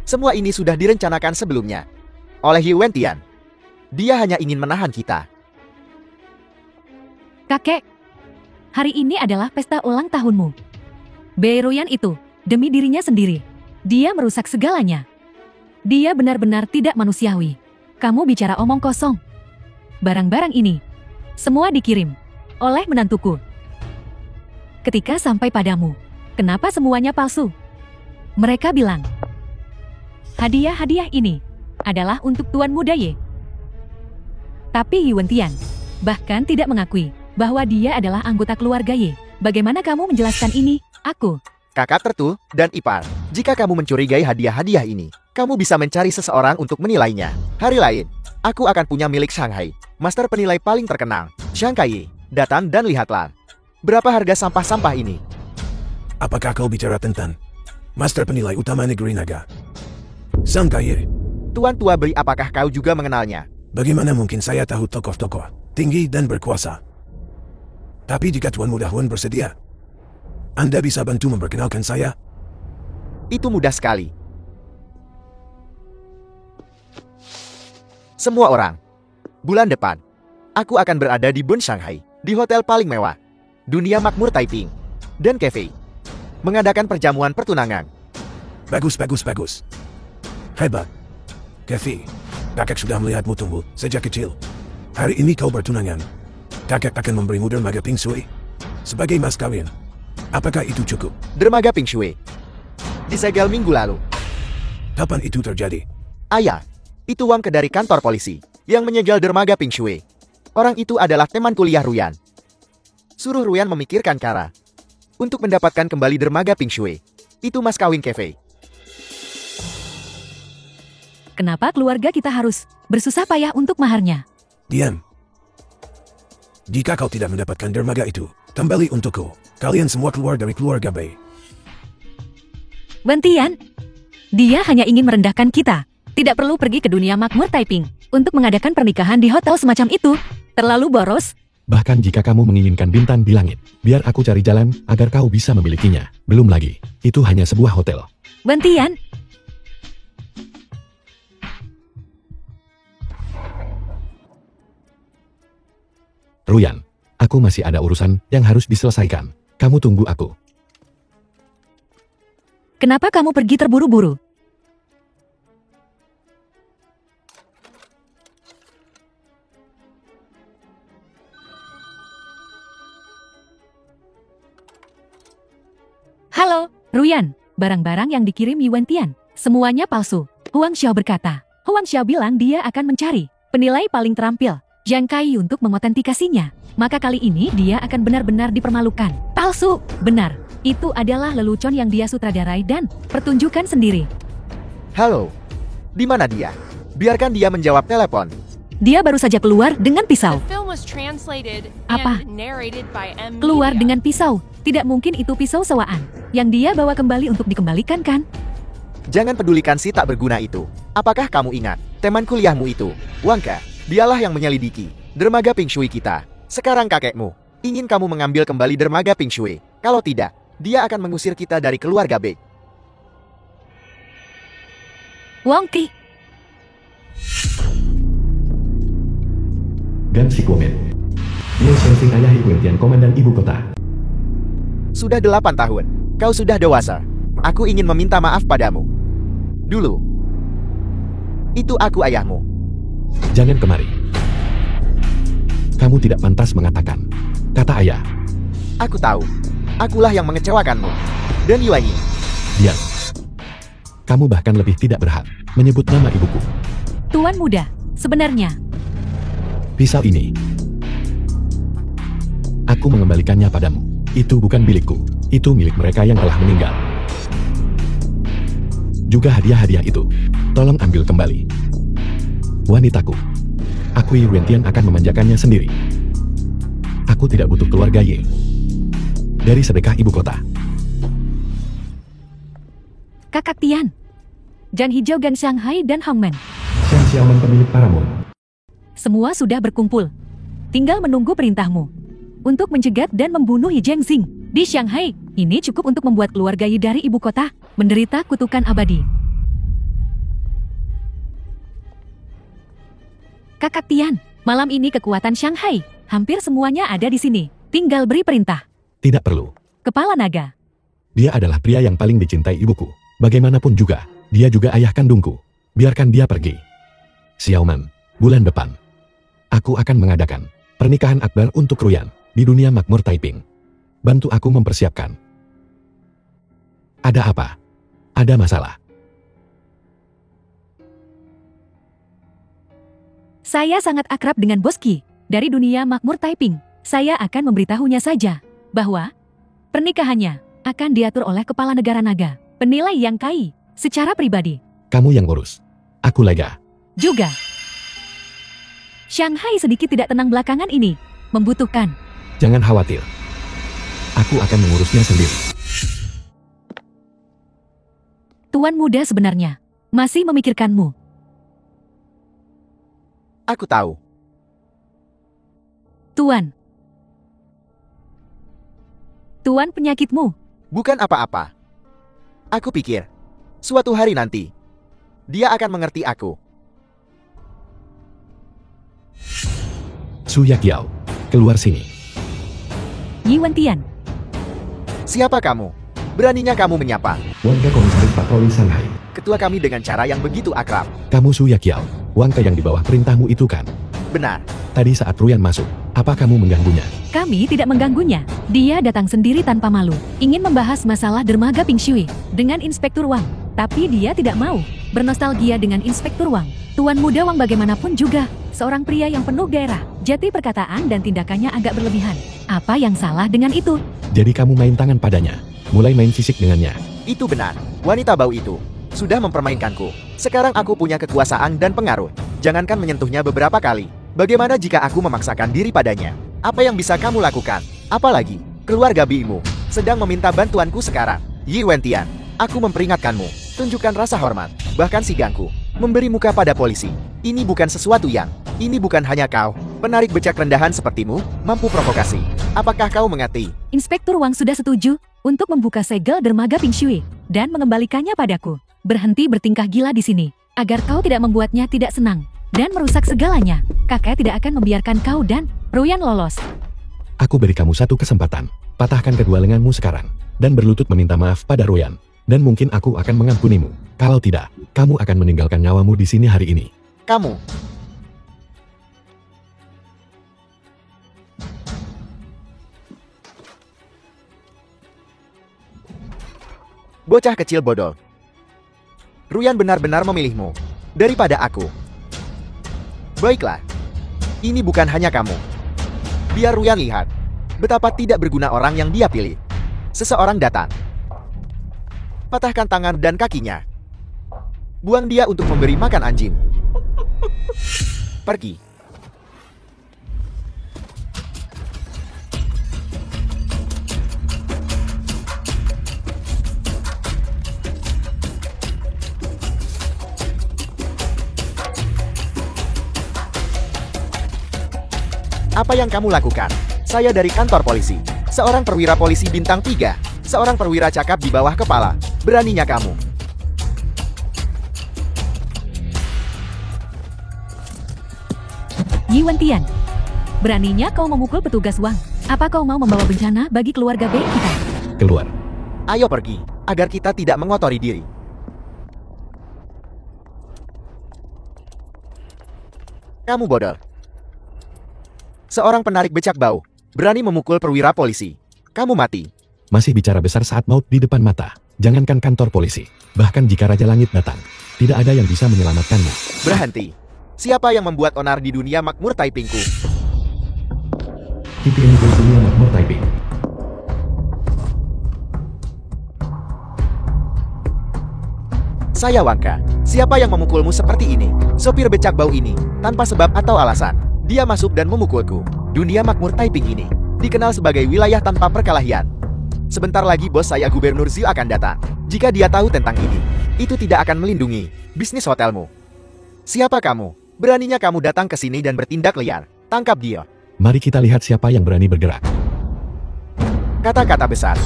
Semua ini sudah direncanakan sebelumnya oleh Ye Wentian. Dia hanya ingin menahan kita. kakek. Hari ini adalah pesta ulang tahunmu. Ruyan itu, demi dirinya sendiri, dia merusak segalanya. Dia benar-benar tidak manusiawi. Kamu bicara omong kosong. Barang-barang ini, semua dikirim oleh menantuku. Ketika sampai padamu, kenapa semuanya palsu? Mereka bilang, hadiah-hadiah ini adalah untuk Tuan Muda Ye. Tapi Ye Wentian bahkan tidak mengakui bahwa dia adalah anggota keluarga Ye. Bagaimana kamu menjelaskan ini? Aku kakak tertul, dan ipar. Jika kamu mencurigai hadiah-hadiah ini, kamu bisa mencari seseorang untuk menilainya. Hari lain, aku akan punya milik Shanghai, master penilai paling terkenal. Shanghai, datang dan lihatlah. Berapa harga sampah-sampah ini? Apakah kau bicara tentang master penilai utama negeri naga? Sang Kaya, Tuan Tua Beri, apakah kau juga mengenalnya? bagaimana mungkin saya tahu tokoh-tokoh tinggi dan berkuasa? Tapi jika Tuan Muda Huan bersedia, Anda bisa bantu memperkenalkan saya? Itu mudah sekali. Semua orang. Bulan depan, aku akan berada di Bund Shanghai, di hotel paling mewah, Dunia Makmur Taiping, dan cafe. Mengadakan perjamuan pertunangan. Bagus, bagus, bagus. Hebat. Kevi, kakak sudah melihatmu tumbuh sejak kecil. Hari ini kau bertunangan. Kakak akan memberimu dermaga Ping Shui sebagai mas kawin. Apakah itu cukup? Dermaga Ping Shui disegel minggu lalu. Kapan itu terjadi? Ayah, itu uang dari kantor polisi yang menyegel dermaga Ping Shui. Orang itu adalah teman kuliah Ruyan. Suruh Ruyan memikirkan cara untuk mendapatkan kembali dermaga Ping Shui. Itu mas kawin Kevei. Kenapa keluarga kita harus bersusah payah untuk maharnya? Diam. Jika kau tidak mendapatkan dermaga itu, kembali untukku. Kalian semua keluar dari keluarga Bei. Wentian, dia hanya ingin merendahkan kita. Tidak perlu pergi ke dunia makmur Taiping untuk mengadakan pernikahan di hotel semacam itu. Terlalu boros. Bahkan jika kamu menginginkan bintang di langit, biar aku cari jalan agar kau bisa memilikinya. Belum lagi, itu hanya sebuah hotel. Wentian, Ruyan, aku masih ada urusan yang harus diselesaikan. Kamu tunggu aku. kenapa kamu pergi terburu-buru? Halo, Ruyan. Barang-barang yang dikirim Yuan Tian, semuanya palsu. Huang Xiao berkata. Huang Xiao bilang dia akan mencari penilai paling terampil, Zhang Kai, untuk mengotentikasinya. Maka kali ini dia akan benar-benar dipermalukan. Palsu, benar. Itu adalah lelucon yang dia sutradarai dan pertunjukan sendiri. Halo, di mana dia? Biarkan dia menjawab telepon. Dia baru saja keluar dengan pisau. The film was translated Apa? and narrated by M. Keluar Media. dengan pisau. Tidak mungkin itu pisau sewaan yang dia bawa kembali untuk dikembalikan, kan? Jangan pedulikan si tak berguna itu. Apakah kamu ingat teman kuliahmu itu, Wangka? Dialah yang menyelidiki dermaga Ping Shui kita. Sekarang kakekmu ingin kamu mengambil kembali dermaga Ping Shui. Kalau tidak, dia akan mengusir kita dari keluarga Bei. Wang Qi, Gan Si Komen. Liu Shenxing ayah Yuan Tian, komandan ibu kota. Sudah 8 tahun. Kau sudah dewasa. Aku ingin meminta maaf padamu. Dulu, itu aku ayahmu. Jangan kemari. Kamu tidak pantas mengatakan kata ayah. Aku tahu. Akulah yang mengecewakanmu. Dan Yuanyi. Diam. Kamu bahkan lebih tidak berhak menyebut nama ibuku. Tuan muda, sebenarnya Pisau ini, aku mengembalikannya padamu. Itu bukan milikku. Itu milik mereka yang telah meninggal. Juga hadiah-hadiah itu. Tolong ambil kembali. Wanitaku. Aku Yuan Tian akan memanjakannya sendiri. Aku tidak butuh keluarga Ye. Dari sedekah ibu kota. Kakak Tian, Zhang Hijau, Gan Shanghai, dan Hongmen. Shen Xiaoman, pemilik Paramount. Semua sudah berkumpul. Tinggal menunggu perintahmu untuk mencegat dan membunuh Yi Zhengxing di Shanghai. Ini cukup untuk membuat keluarga Yi dari ibu kota menderita kutukan abadi. Kakak Tian, malam ini kekuatan Shanghai hampir semuanya ada di sini. Tinggal beri perintah. Tidak perlu. Kepala naga. Dia adalah pria yang paling dicintai ibuku. Bagaimanapun juga, dia juga ayah kandungku. Biarkan dia pergi. Xiaoman, bulan depan, aku akan mengadakan pernikahan akbar untuk Ruyan di dunia makmur Taiping. Bantu aku mempersiapkan. Ada apa? Ada masalah? Saya sangat akrab dengan Bos Qi dari dunia makmur Taiping. Saya akan memberitahunya saja bahwa pernikahannya akan diatur oleh Kepala Negara Naga. Penilai Yang Kai, secara pribadi. Kamu yang urus. Aku lega. Juga. Shanghai sedikit tidak tenang belakangan ini. Membutuhkan. Jangan khawatir. Aku akan mengurusnya sendiri. Tuan muda sebenarnya masih memikirkanmu. Aku tahu. Tuan. Tuan penyakitmu. Bukan apa-apa. Aku pikir, suatu hari nanti, dia akan mengerti aku. Su Yaqiao, keluar sini. Yi Wentian. Siapa kamu? Beraninya kamu menyapa Wangka Komisaris Patroli Shanghai. ketua kami dengan cara yang begitu akrab. Kamu Su Yaqiao, Wangka yang di bawah perintahmu itu kan? Benar. Tadi saat Ruyan masuk, apa kamu mengganggunya? Kami tidak mengganggunya. Dia datang sendiri tanpa malu. Ingin membahas masalah dermaga Ping Shui dengan Inspektur Wang. Tapi dia tidak mau bernostalgia dengan Inspektur Wang. Tuan muda Wang bagaimanapun juga seorang pria yang penuh gairah. Jati perkataan dan tindakannya agak berlebihan. Apa yang salah dengan itu? Jadi kamu main tangan padanya, mulai main fisik dengannya. Itu benar. Wanita bau itu sudah mempermainkanku. Sekarang aku punya kekuasaan dan pengaruh. Jangankan menyentuhnya beberapa kali. Bagaimana jika aku memaksakan diri padanya? Apa yang bisa kamu lakukan? Apalagi, keluarga bimu sedang meminta bantuanku sekarang. Yi Wentian, aku memperingatkanmu. Tunjukkan rasa hormat. Bahkan si gangku memberi muka pada polisi. Ini bukan sesuatu yang... Ini bukan hanya kau, penarik becak rendahan sepertimu, mampu provokasi. Apakah kau mengerti? Inspektur Wang sudah setuju untuk membuka segel dermaga Ping Shui dan mengembalikannya padaku. Berhenti bertingkah gila di sini, agar kau tidak membuatnya tidak senang dan merusak segalanya. Kakek tidak akan membiarkan kau dan Ruyan lolos. Aku beri kamu satu kesempatan. Patahkan kedua lenganmu sekarang dan berlutut meminta maaf pada Ruyan. Dan mungkin aku akan mengampunimu. Kalau tidak, kamu akan meninggalkan nyawamu di sini hari ini. Kamu. Bocah kecil bodoh. Ruyan benar-benar memilihmu daripada aku. Baiklah. Ini bukan hanya kamu. Biar Ruyan lihat betapa tidak berguna orang yang dia pilih. Seseorang datang. Patahkan tangan dan kakinya. Buang dia untuk memberi makan anjing. Pergi. Apa yang kamu lakukan? Saya dari kantor polisi. Seorang perwira polisi bintang 3. Seorang perwira cakap di bawah kepala. Beraninya kamu. Yi Wentian, beraninya kau memukul petugas Wang. Apa kau mau membawa bencana bagi keluarga baik kita? Keluar. Ayo pergi, agar kita tidak mengotori diri. Kamu bodoh. Seorang penarik becak bau, berani memukul perwira polisi. Kamu mati. Masih bicara besar saat maut di depan mata. Jangankan kantor polisi. Bahkan jika Raja Langit datang, tidak ada yang bisa menyelamatkanmu. Berhenti. Siapa yang membuat onar di dunia makmur Taipingku? Kita ini dunia makmur Taiping. Saya Wangka. Siapa yang memukulmu seperti ini? Sopir becak bau ini, tanpa sebab atau alasan. Dia masuk dan memukulku. Dunia makmur Taiping ini dikenal sebagai wilayah tanpa perkelahian. Sebentar lagi bos saya Gubernur Zhou akan datang. Jika dia tahu tentang ini, itu tidak akan melindungi bisnis hotelmu. Siapa kamu? Beraninya kamu datang ke sini dan bertindak liar. Tangkap dia. Mari kita lihat siapa yang berani bergerak. Kata-kata besar.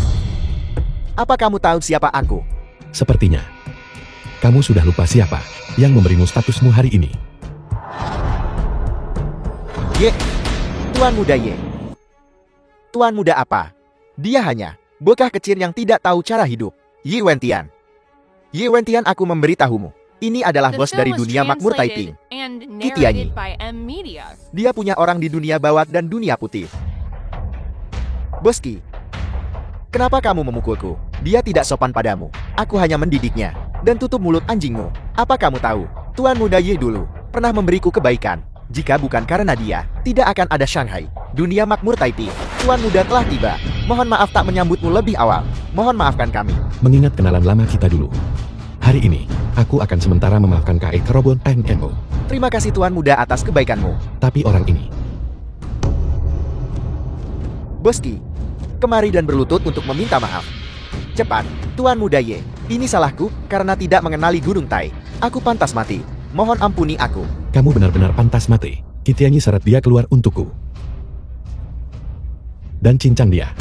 Apa kamu tahu siapa aku? Sepertinya kamu sudah lupa siapa yang memberimu statusmu hari ini. Ye, Tuan Muda Ye. Tuan Muda apa? Dia hanya bocah kecil yang tidak tahu cara hidup. Yi Wentian. Yi Wentian, aku memberitahumu. Ini adalah The bos show dari was dunia makmur Taiping. translated and Kitianyi. narrated by M Media. Dia punya orang di dunia bawat dan dunia putih. Boski, kenapa kamu memukulku? Dia tidak sopan padamu. Aku hanya mendidiknya. Dan tutup mulut anjingmu. Apa kamu tahu? Tuan Muda Ye dulu pernah memberiku kebaikan. Jika bukan karena dia, tidak akan ada Shanghai. Dunia makmur Taiping. Tuan Muda telah tiba. Mohon maaf tak menyambutmu lebih awal. Mohon maafkan kami. Mengingat kenalan lama kita dulu. Hari ini, aku akan sementara memaafkan KE Kerobon NMO. Terima kasih Tuan Muda atas kebaikanmu. Tapi orang ini, Boski, kemari dan berlutut untuk meminta maaf. Cepat, Tuan Muda Ye. Ini salahku karena tidak mengenali Gunung Tai. Aku pantas mati. Mohon ampuni aku. kamu benar-benar pantas mati. Kitiangi syarat dia keluar untukku. Dan cincang dia.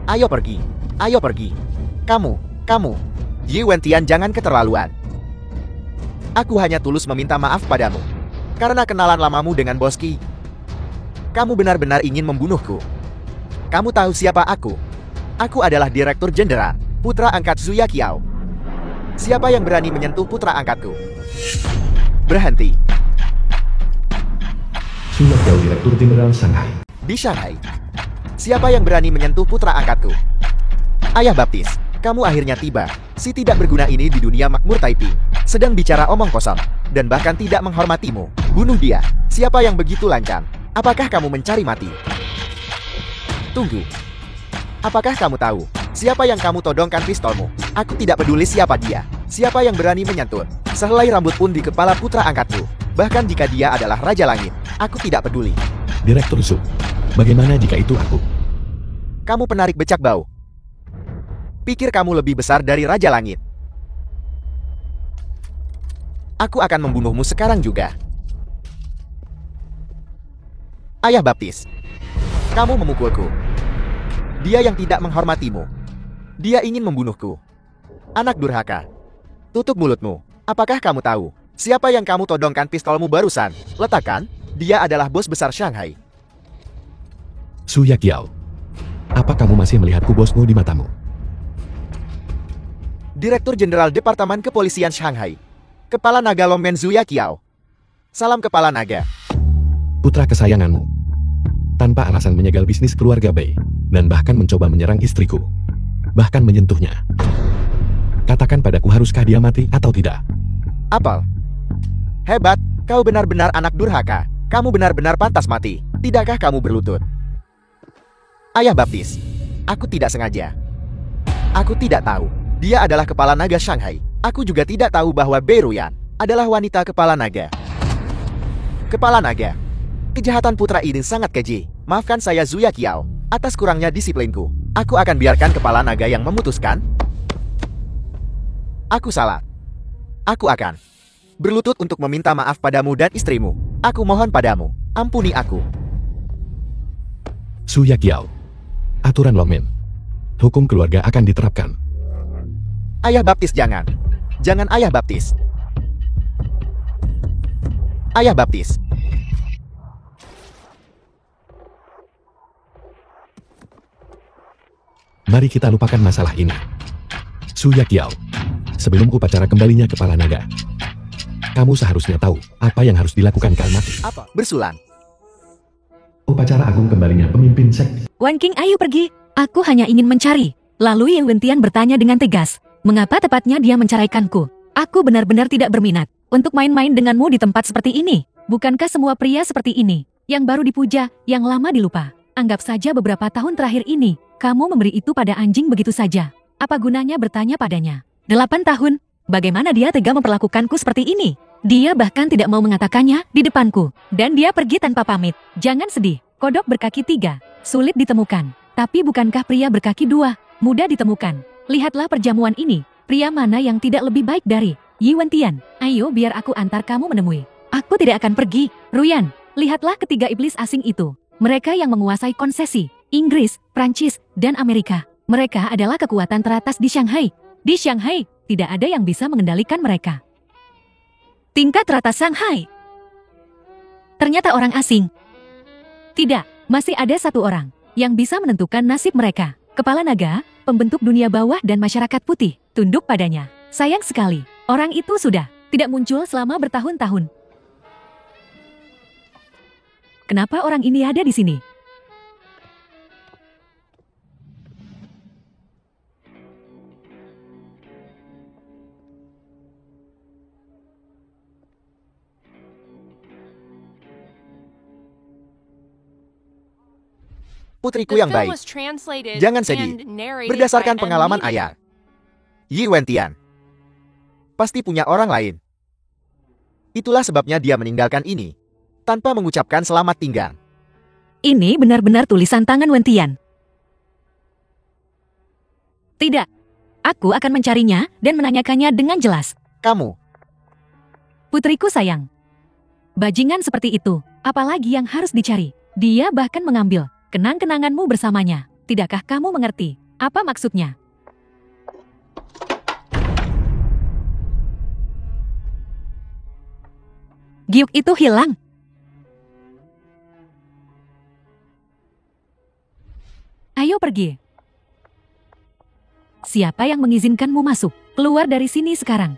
Ayo pergi. Ayo pergi. Kamu. Yi Wentian jangan keterlaluan. Aku hanya tulus meminta maaf padamu. Karena kenalan lamamu dengan Boski. Kamu benar-benar ingin membunuhku. Kamu tahu siapa aku? Aku adalah Direktur Jenderal, putra angkat Zuya Qiao. Siapa yang berani menyentuh putra angkatku? Berhenti. Sudah jauh Direktur Jenderal Shanghai. Di Shanghai. Siapa yang berani menyentuh putra angkatku? Ayah Baptis, kamu akhirnya tiba. Si tidak berguna ini di dunia makmur Taiping. Sedang bicara omong kosong. Dan bahkan tidak menghormatimu. Bunuh dia. Siapa yang begitu lancang? Apakah kamu mencari mati? Tunggu. Apakah kamu tahu siapa yang kamu todongkan pistolmu? Aku tidak peduli siapa dia. Siapa yang berani menyentuh sehelai rambut pun di kepala putra angkatku. Bahkan jika dia adalah Raja Langit. Aku tidak peduli. Direktur Su, bagaimana jika itu aku? Kamu penarik becak bau. Pikir kamu lebih besar dari Raja Langit. Aku akan membunuhmu sekarang juga. Ayah Baptis, kamu memukulku. Dia yang tidak menghormatimu. Dia ingin membunuhku. Anak durhaka. Tutup mulutmu. Apakah kamu tahu siapa yang kamu todongkan pistolmu barusan? Letakkan, dia adalah bos besar Shanghai. Zuya Qiao, apa kamu masih melihatku bosmu di matamu? Direktur Jenderal Departemen Kepolisian Shanghai. Kepala Naga Longmen Zuya Qiao. Salam Kepala Naga. Putra kesayanganmu. Tanpa alasan menyegal bisnis keluarga Bei. Dan bahkan mencoba menyerang istriku. Bahkan menyentuhnya. Katakan padaku haruskah dia mati atau tidak? Apel. Hebat, kau benar-benar anak durhaka. Kamu benar-benar pantas mati. Tidakkah kamu berlutut? Ayah Baptis, aku tidak sengaja. Aku tidak tahu. Dia adalah kepala naga Shanghai. Aku juga tidak tahu bahwa Bei Ruyan adalah wanita kepala naga. Kepala naga. Kejahatan putra ini sangat keji. Maafkan saya Zuya Qiao atas kurangnya disiplinku. Aku akan biarkan kepala naga yang memutuskan. Aku salah. Aku akan berlutut untuk meminta maaf padamu dan istrimu. Aku mohon padamu, ampuni aku. Zuya Qiao. Aturan Longmen. Hukum keluarga akan diterapkan. Ayah Baptis jangan. Jangan Ayah Baptis. Ayah Baptis. Mari kita lupakan masalah ini. Zuya Qiao. Sebelum upacara kembalinya kepala naga. Kamu seharusnya tahu apa yang harus dilakukan kali mati. Apa? Bersulan. Upacara agung kembalinya pemimpin sekte. Wan King, ayo pergi. Aku hanya ingin mencari. Lalu Ye Wentian bertanya dengan tegas. Mengapa tepatnya dia menceraikanku? Aku benar-benar tidak berminat untuk main-main denganmu di tempat seperti ini. Bukankah semua pria seperti ini, yang baru dipuja, yang lama dilupa? Anggap saja beberapa tahun terakhir ini, kamu memberi itu pada anjing begitu saja. Apa gunanya bertanya padanya? 8 tahun, bagaimana dia tega memperlakukanku seperti ini? Dia bahkan tidak mau mengatakannya di depanku. Dan dia pergi tanpa pamit. Jangan sedih, kodok berkaki 3, sulit ditemukan. Tapi bukankah pria berkaki 2, mudah ditemukan? Lihatlah perjamuan ini, pria mana yang tidak lebih baik dari Ye Wentian? Ayo biar aku antar kamu menemui. Aku tidak akan pergi. Ruyan, lihatlah ketiga iblis asing itu. Mereka yang menguasai konsesi, Inggris, Prancis, dan Amerika. Mereka adalah kekuatan teratas di Shanghai. Di Shanghai, tidak ada yang bisa mengendalikan mereka. Tingkat teratas Shanghai. Ternyata orang asing. Tidak, masih ada satu orang yang bisa menentukan nasib mereka. Kepala naga, pembentuk dunia bawah dan masyarakat putih, tunduk padanya. Sayang sekali, orang itu sudah tidak muncul selama bertahun-tahun. Kenapa orang ini ada di sini? Putriku The yang film baik, was translated jangan sedih. and narrated Berdasarkan by M. pengalaman Media. ayah, Yi Wentian pasti punya orang lain. Itulah sebabnya dia meninggalkan ini tanpa mengucapkan selamat tinggal. Ini benar-benar tulisan tangan Wentian. Tidak. Aku akan mencarinya dan menanyakannya dengan jelas. Kamu, Putriku sayang. Bajingan seperti itu, apalagi yang harus dicari? Dia bahkan mengambil kenang-kenanganmu bersamanya. Tidakkah kamu mengerti apa maksudnya? Giuk itu hilang. Ayo pergi. Siapa yang mengizinkanmu masuk? Keluar dari sini sekarang.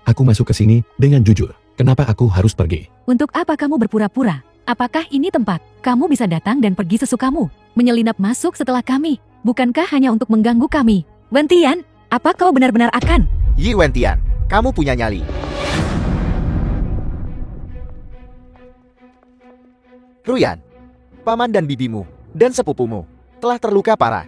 Aku masuk ke sini dengan jujur. Kenapa aku harus pergi? Untuk apa kamu berpura-pura? Apakah ini tempat? Kamu bisa datang dan pergi sesukamu. Menyelinap masuk setelah kami. Bukankah hanya untuk mengganggu kami? Wentian, apa kau benar-benar akan? Yi Wentian, kamu punya nyali. Ruyan, paman dan bibimu, dan sepupumu, telah terluka parah.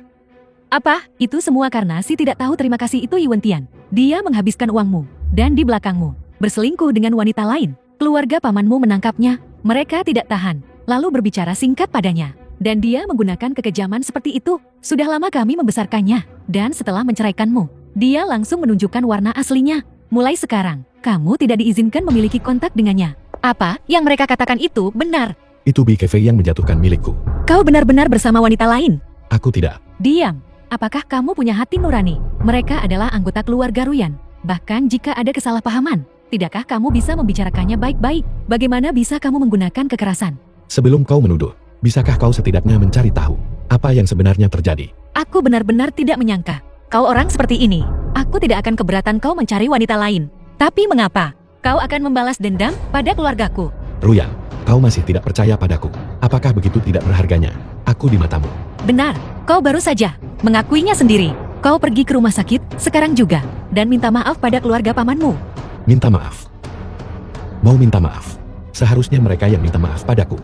Apa? Itu semua karena si tidak tahu terima kasih itu Wentian. Dia menghabiskan uangmu. Dan di belakangmu, berselingkuh dengan wanita lain. Keluarga pamanmu menangkapnya. Mereka tidak tahan. Lalu berbicara singkat padanya. Dan dia menggunakan kekejaman seperti itu. Sudah lama kami membesarkannya. Dan setelah menceraikanmu, dia langsung menunjukkan warna aslinya. Mulai sekarang, kamu tidak diizinkan memiliki kontak dengannya. Apa yang mereka katakan itu benar. Itu BKV yang menjatuhkan milikku. Kau benar-benar bersama wanita lain. Aku tidak. Diam. Apakah kamu punya hati nurani? Mereka adalah anggota keluarga Ruyan. Bahkan jika ada kesalahpahaman, tidakkah kamu bisa membicarakannya baik-baik? Bagaimana bisa kamu menggunakan kekerasan? Sebelum kau menuduh, bisakah kau setidaknya mencari tahu apa yang sebenarnya terjadi? Aku benar-benar tidak menyangka. Kau orang seperti ini. Aku tidak akan keberatan kau mencari wanita lain. Tapi mengapa? Kau akan membalas dendam pada keluargaku. Ruyan, kau masih tidak percaya padaku. Apakah begitu tidak berharganya aku di matamu? Benar, kau baru saja mengakuinya sendiri. Kau pergi ke rumah sakit sekarang juga dan minta maaf pada keluarga pamanmu. Minta maaf. Mau minta maaf. Seharusnya mereka yang minta maaf padaku.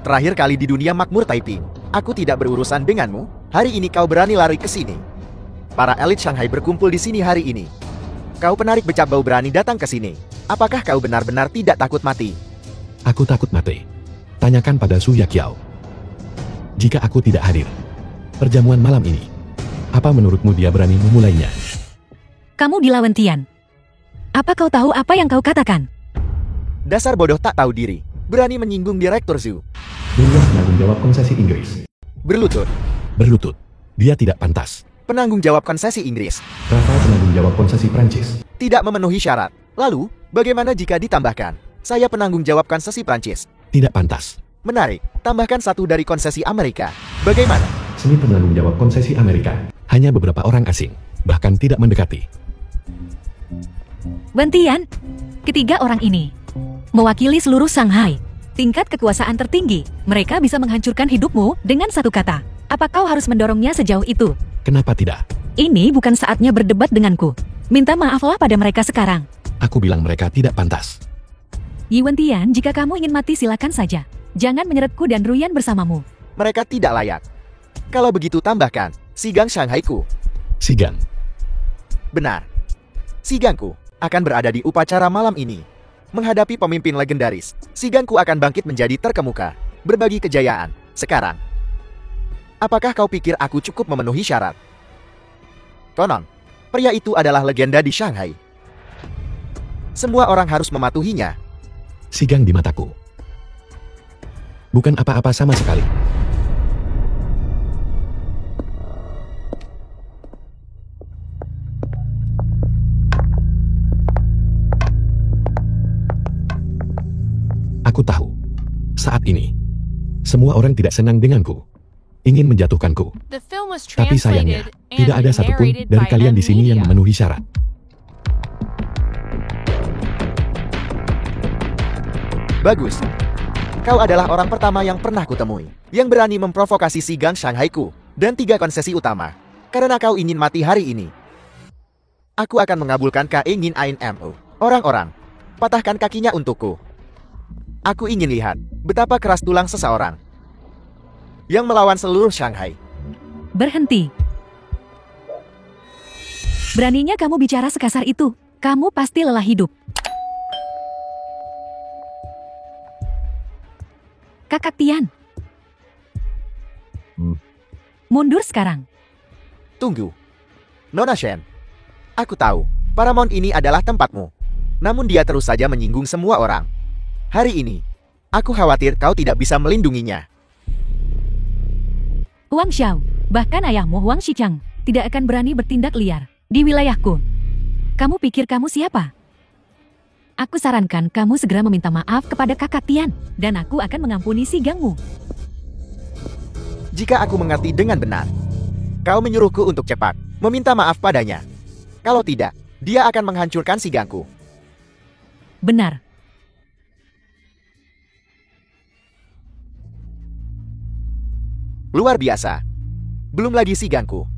Terakhir kali di dunia makmur Taiping, aku tidak berurusan denganmu. Hari ini kau berani lari ke sini. Para elit Shanghai berkumpul di sini hari ini. Kau penarik becak bau berani datang ke sini. Apakah kau benar-benar tidak takut mati? Aku takut mati. Tanyakan pada Su Yaqiao. Jika aku tidak hadir, perjamuan malam ini, apa menurutmu dia berani memulainya? Kamu dilawan Tian. Apa kau tahu apa yang kau katakan? Dasar bodoh tak tahu diri. Berani menyinggung Direktur Zhu. Dia penanggung jawab konsesi Inggris. Berlutut. Berlutut. Dia tidak pantas. Penanggung jawab konsesi Inggris. Rafael penanggung jawab konsesi Prancis. Tidak memenuhi syarat. Lalu, bagaimana jika ditambahkan? Saya penanggung jawab konsesi Prancis. Tidak pantas. Menarik. Tambahkan satu dari konsesi Amerika. Bagaimana? Smith penanggung jawab konsesi Amerika. Hanya beberapa orang asing. Bahkan tidak mendekati. Wentian, ketiga orang ini mewakili seluruh Shanghai. Tingkat kekuasaan tertinggi. Mereka bisa menghancurkan hidupmu dengan satu kata. Apa kau harus mendorongnya sejauh itu? Kenapa tidak? Ini bukan saatnya berdebat denganku. Minta maaflah pada mereka sekarang. Aku bilang mereka tidak pantas. Yi Wentian, jika kamu ingin mati silakan saja. Jangan menyeretku dan Ruyan bersamamu. Mereka tidak layak. Kalau begitu tambahkan, Sigang Shanghaiku. Sigan. Benar. Sigangku akan berada di upacara malam ini. Menghadapi pemimpin legendaris, Sigangku akan bangkit menjadi terkemuka. Berbagi kejayaan. Sekarang, apakah kau pikir aku cukup memenuhi syarat? Konon, pria itu adalah legenda di Shanghai. Semua orang harus mematuhinya. Sigang di mataku. Bukan apa-apa sama sekali. Aku tahu. Saat ini, semua orang tidak senang denganku. Ingin menjatuhkanku. The film was Tapi sayangnya, translated tidak ada and satupun narrated dari by kalian M. di sini yang Media. memenuhi syarat. Bagus. Kau adalah orang pertama yang pernah kutemui yang berani memprovokasi Sigang Shanghaiku dan 3 konsesi utama. Karena kau ingin mati hari ini. Aku akan mengabulkan keinginanmu. Orang-orang, patahkan kakinya untukku. Aku ingin lihat betapa keras tulang seseorang yang melawan seluruh Shanghai. Berhenti. Beraninya kamu bicara sekasar itu. Kamu pasti lelah hidup. Kakak Tian. Mundur sekarang. Tunggu. Nona Shen. Aku tahu, Paramount ini adalah tempatmu. Namun dia terus saja menyinggung semua orang. Hari ini, aku khawatir kau tidak bisa melindunginya. Huang Xiao, bahkan ayahmu Huang Xichang, tidak akan berani bertindak liar di wilayahku. Kamu pikir kamu siapa? Aku sarankan kamu segera meminta maaf kepada kakak Tian, dan aku akan mengampuni si gangmu. Jika aku mengerti dengan benar, kau menyuruhku untuk cepat meminta maaf padanya. Kalau tidak, dia akan menghancurkan si gangku. Benar. Luar biasa. Belum lagi si gangku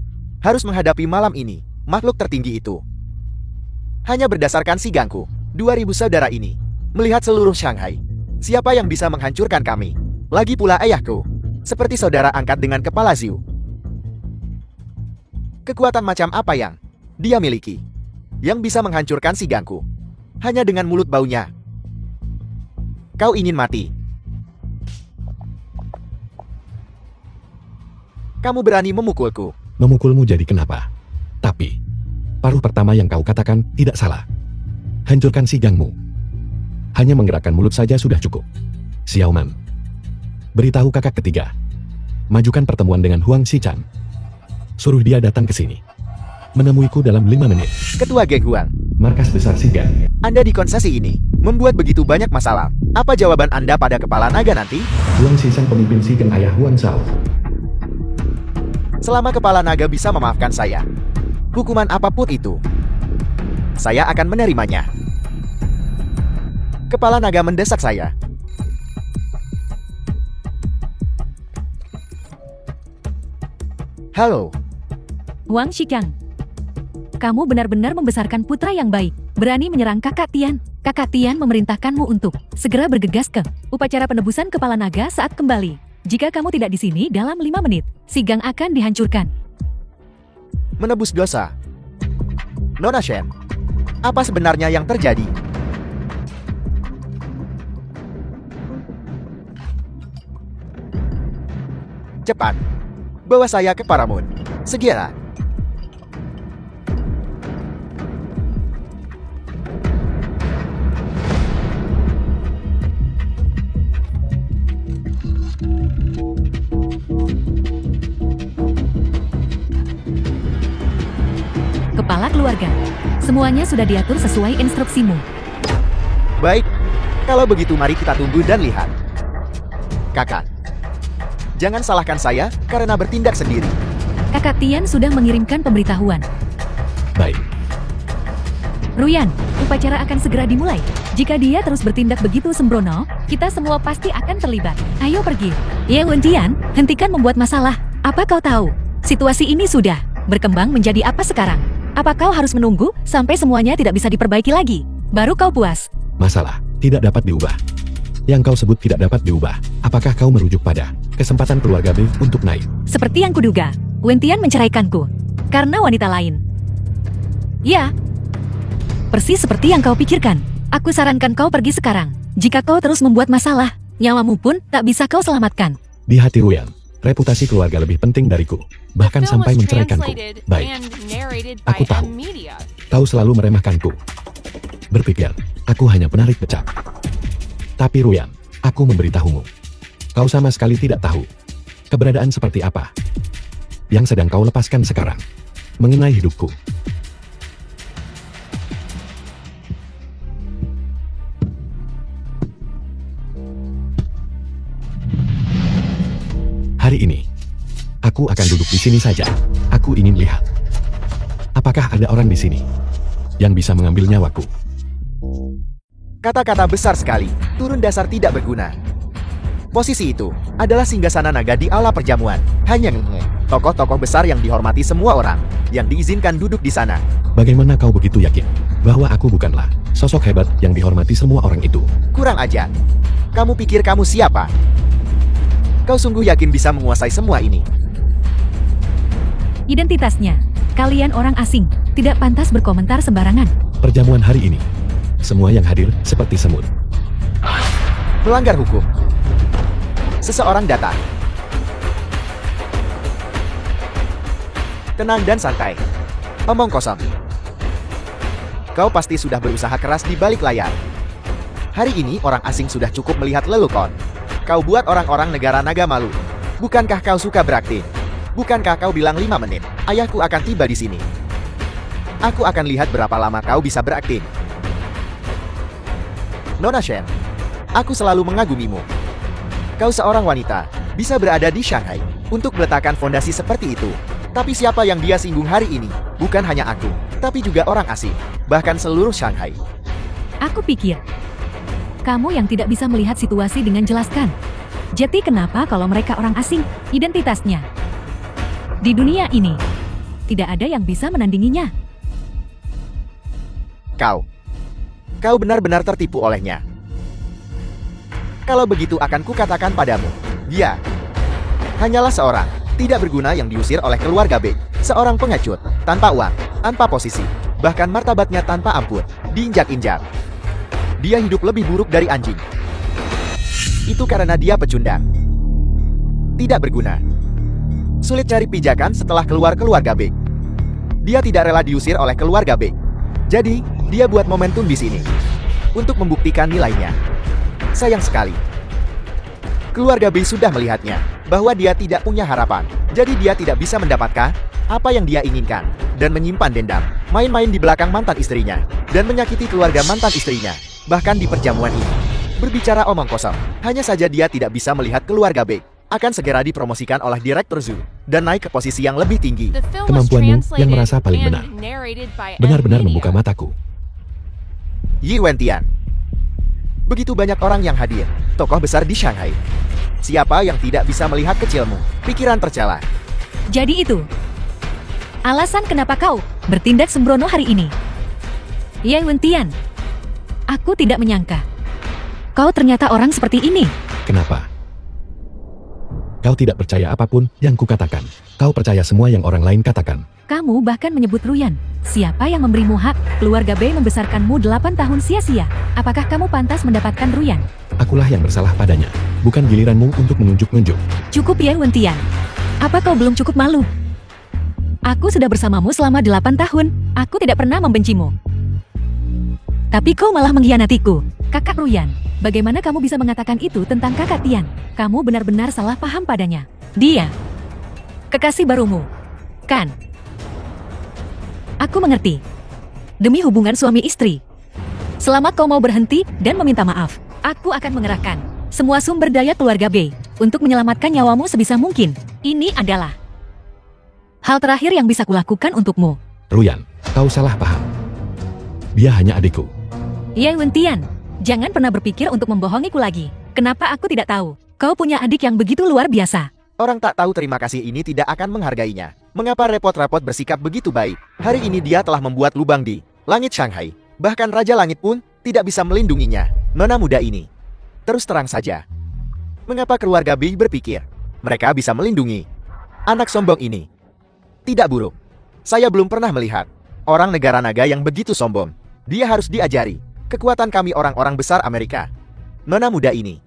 harus menghadapi malam ini makhluk tertinggi itu. Hanya berdasarkan si gangku, 2000 saudara ini melihat seluruh Shanghai. Siapa yang bisa menghancurkan kami? Lagi pula ayahku, seperti saudara angkat dengan kepala Ziu. Kekuatan macam apa yang dia miliki, yang bisa menghancurkan si gangku hanya dengan mulut baunya? Kau ingin mati? Kamu berani memukulku? Memukulmu jadi kenapa? Tapi, paruh pertama yang kau katakan tidak salah. Hancurkan si gangmu. Hanya menggerakkan mulut saja sudah cukup. Xiaoman, beritahu kakak ketiga. Majukan pertemuan dengan Huang Xichang. Suruh dia datang ke sini. Menemuiku dalam 5 menit. Ketua Geng Huang, Markas Besar Sigan. Anda di konsesi ini membuat begitu banyak masalah. Apa jawaban Anda pada kepala naga nanti? Huang Xichang pemimpin Sigan ayah Huang Shao. Selama kepala naga bisa memaafkan saya, hukuman apapun itu, saya akan menerimanya. Kepala naga mendesak saya. Halo, Huang Xichang, kamu benar-benar membesarkan putra yang baik. Berani menyerang kakak Tian. Kakak Tian memerintahkanmu untuk segera bergegas ke upacara penebusan kepala naga saat kembali. Jika kamu tidak di sini dalam 5 menit, si gang akan dihancurkan. menebus dosa. Nona Shen, apa sebenarnya yang terjadi? Cepat, bawa saya ke Paramount. Segera. Kepala keluarga, semuanya sudah diatur sesuai instruksimu. Baik, kalau begitu mari kita tunggu dan lihat. Kakak, jangan salahkan saya karena bertindak sendiri. Kakak Tian sudah mengirimkan pemberitahuan. Baik. Ruyan, upacara akan segera dimulai. Jika dia terus bertindak begitu sembrono, kita semua pasti akan terlibat. Ayo pergi. Ye Wentian, hentikan membuat masalah. Apa kau tahu? Situasi ini sudah berkembang menjadi apa sekarang? Apa kau harus menunggu sampai semuanya tidak bisa diperbaiki lagi? Baru kau puas. Masalah tidak dapat diubah. Yang kau sebut tidak dapat diubah. Apakah kau merujuk pada kesempatan keluarga Beef untuk naik? Seperti yang kuduga, Wentian menceraikanku karena wanita lain. Ya, persis seperti yang kau pikirkan. Aku sarankan kau pergi sekarang. Jika kau terus membuat masalah, nyawamu pun tak bisa kau selamatkan. Di hati Ruyan, reputasi keluarga lebih penting dariku. Bahkan Film sampai was menceraikanku. translated Baik, and narrated by aku tahu. M Media. kau selalu meremehkanku. Berpikir, aku hanya penarik becak. Tapi Ruyan, aku memberitahumu. Kau sama sekali tidak tahu keberadaan seperti apa yang sedang kau lepaskan sekarang mengenai hidupku. Hari ini, aku akan duduk di sini saja. Aku ingin lihat, apakah ada orang di sini yang bisa mengambil nyawaku. Kata-kata besar sekali, turun dasar tidak berguna. Posisi itu adalah singgasana naga di aula perjamuan. Hanya nge tokoh-tokoh besar yang dihormati semua orang, yang diizinkan duduk di sana. Bagaimana kau begitu yakin bahwa aku bukanlah sosok hebat yang dihormati semua orang itu? Kurang ajar. Kamu pikir kamu siapa? Kau sungguh yakin bisa menguasai semua ini? Identitasnya, kalian orang asing, tidak pantas berkomentar sembarangan. Perjamuan hari ini, semua yang hadir seperti semut. Melanggar hukum. Seseorang datang. Tenang dan santai. Omong kosong. Kau pasti sudah berusaha keras di balik layar. Hari ini orang asing sudah cukup melihat lelukon. Kau buat orang-orang negara naga malu. Bukankah kau suka berakting? Bukankah kau bilang 5 menit, ayahku akan tiba di sini. Aku akan lihat berapa lama kau bisa berakting. Nona Shen, aku selalu mengagumimu. Kau seorang wanita, bisa berada di Shanghai untuk meletakkan fondasi seperti itu. Tapi siapa yang dia singgung hari ini? Bukan hanya aku, tapi juga orang asing, bahkan seluruh Shanghai. Aku pikir, kamu yang tidak bisa melihat situasi dengan jelaskan. Jadi kenapa kalau mereka orang asing, identitasnya? Di dunia ini, tidak ada yang bisa menandinginya. Kau benar-benar tertipu olehnya. Kalau begitu akan kukatakan padamu, dia hanyalah seorang tidak berguna yang diusir oleh keluarga Beck. Seorang pengecut, tanpa uang, tanpa posisi, bahkan martabatnya tanpa ampun, diinjak-injak. Dia hidup lebih buruk dari anjing. Itu karena dia pecundang. Tidak berguna. Sulit cari pijakan setelah keluar keluarga Beck. Dia tidak rela diusir oleh keluarga Beck. Jadi, dia buat momentum di sini untuk membuktikan nilainya. Sayang sekali. Keluarga Bei sudah melihatnya, bahwa dia tidak punya harapan. Jadi dia tidak bisa mendapatkan apa yang dia inginkan, dan menyimpan dendam, main-main di belakang mantan istrinya, dan menyakiti keluarga mantan istrinya, bahkan di perjamuan ini. Berbicara omong kosong, hanya saja dia tidak bisa melihat keluarga Bei akan segera dipromosikan oleh Direktur Zhu, dan naik ke posisi yang lebih tinggi. The film was Kemampuanmu yang translated merasa paling and benar. narrated by Benar-benar Ed membuka Media. mataku. Yi Wentian. Begitu banyak orang yang hadir, tokoh besar di Shanghai. Siapa yang tidak bisa melihat kecilmu? Pikiran tercela. Jadi itu alasan kenapa kau bertindak sembrono hari ini. Ye Wentian, aku tidak menyangka kau ternyata orang seperti ini. Kenapa? Kau tidak percaya apapun yang kukatakan. Kau percaya semua yang orang lain katakan. Kamu bahkan menyebut Ruyan. Siapa yang memberimu hak keluarga Bei membesarkanmu 8 tahun sia-sia? Apakah kamu pantas mendapatkan Ruyan? Akulah yang bersalah padanya. Bukan giliranmu untuk menunjuk-nunjuk. Cukup Ye Wentian. Apa kau belum cukup malu? Aku sudah bersamamu selama 8 tahun. Aku tidak pernah membencimu. Tapi kau malah mengkhianatiku. Kakak Ruyan, bagaimana kamu bisa mengatakan itu tentang kakak Tian? Kamu benar-benar salah paham padanya. Dia kekasih barumu, kan? Aku mengerti. Demi hubungan suami istri. Selama kau mau berhenti dan meminta maaf, aku akan mengerahkan semua sumber daya keluarga Bei untuk menyelamatkan nyawamu sebisa mungkin. Ini adalah hal terakhir yang bisa kulakukan untukmu. Ruyan, kau salah paham. Dia hanya adikku. Ye Wentian, jangan pernah berpikir untuk membohongiku lagi. Kenapa aku tidak tahu? Kau punya adik yang begitu luar biasa. Orang tak tahu terima kasih ini tidak akan menghargainya. Mengapa repot-repot bersikap begitu baik? Hari ini dia telah membuat lubang di langit Shanghai. Bahkan Raja Langit pun tidak bisa melindunginya. Nona muda ini. Terus terang saja. Mengapa keluarga Bei berpikir mereka bisa melindungi anak sombong ini? Tidak buruk. Saya belum pernah melihat orang negara naga yang begitu sombong. Dia harus diajari kekuatan kami orang-orang besar Amerika. Nona muda ini.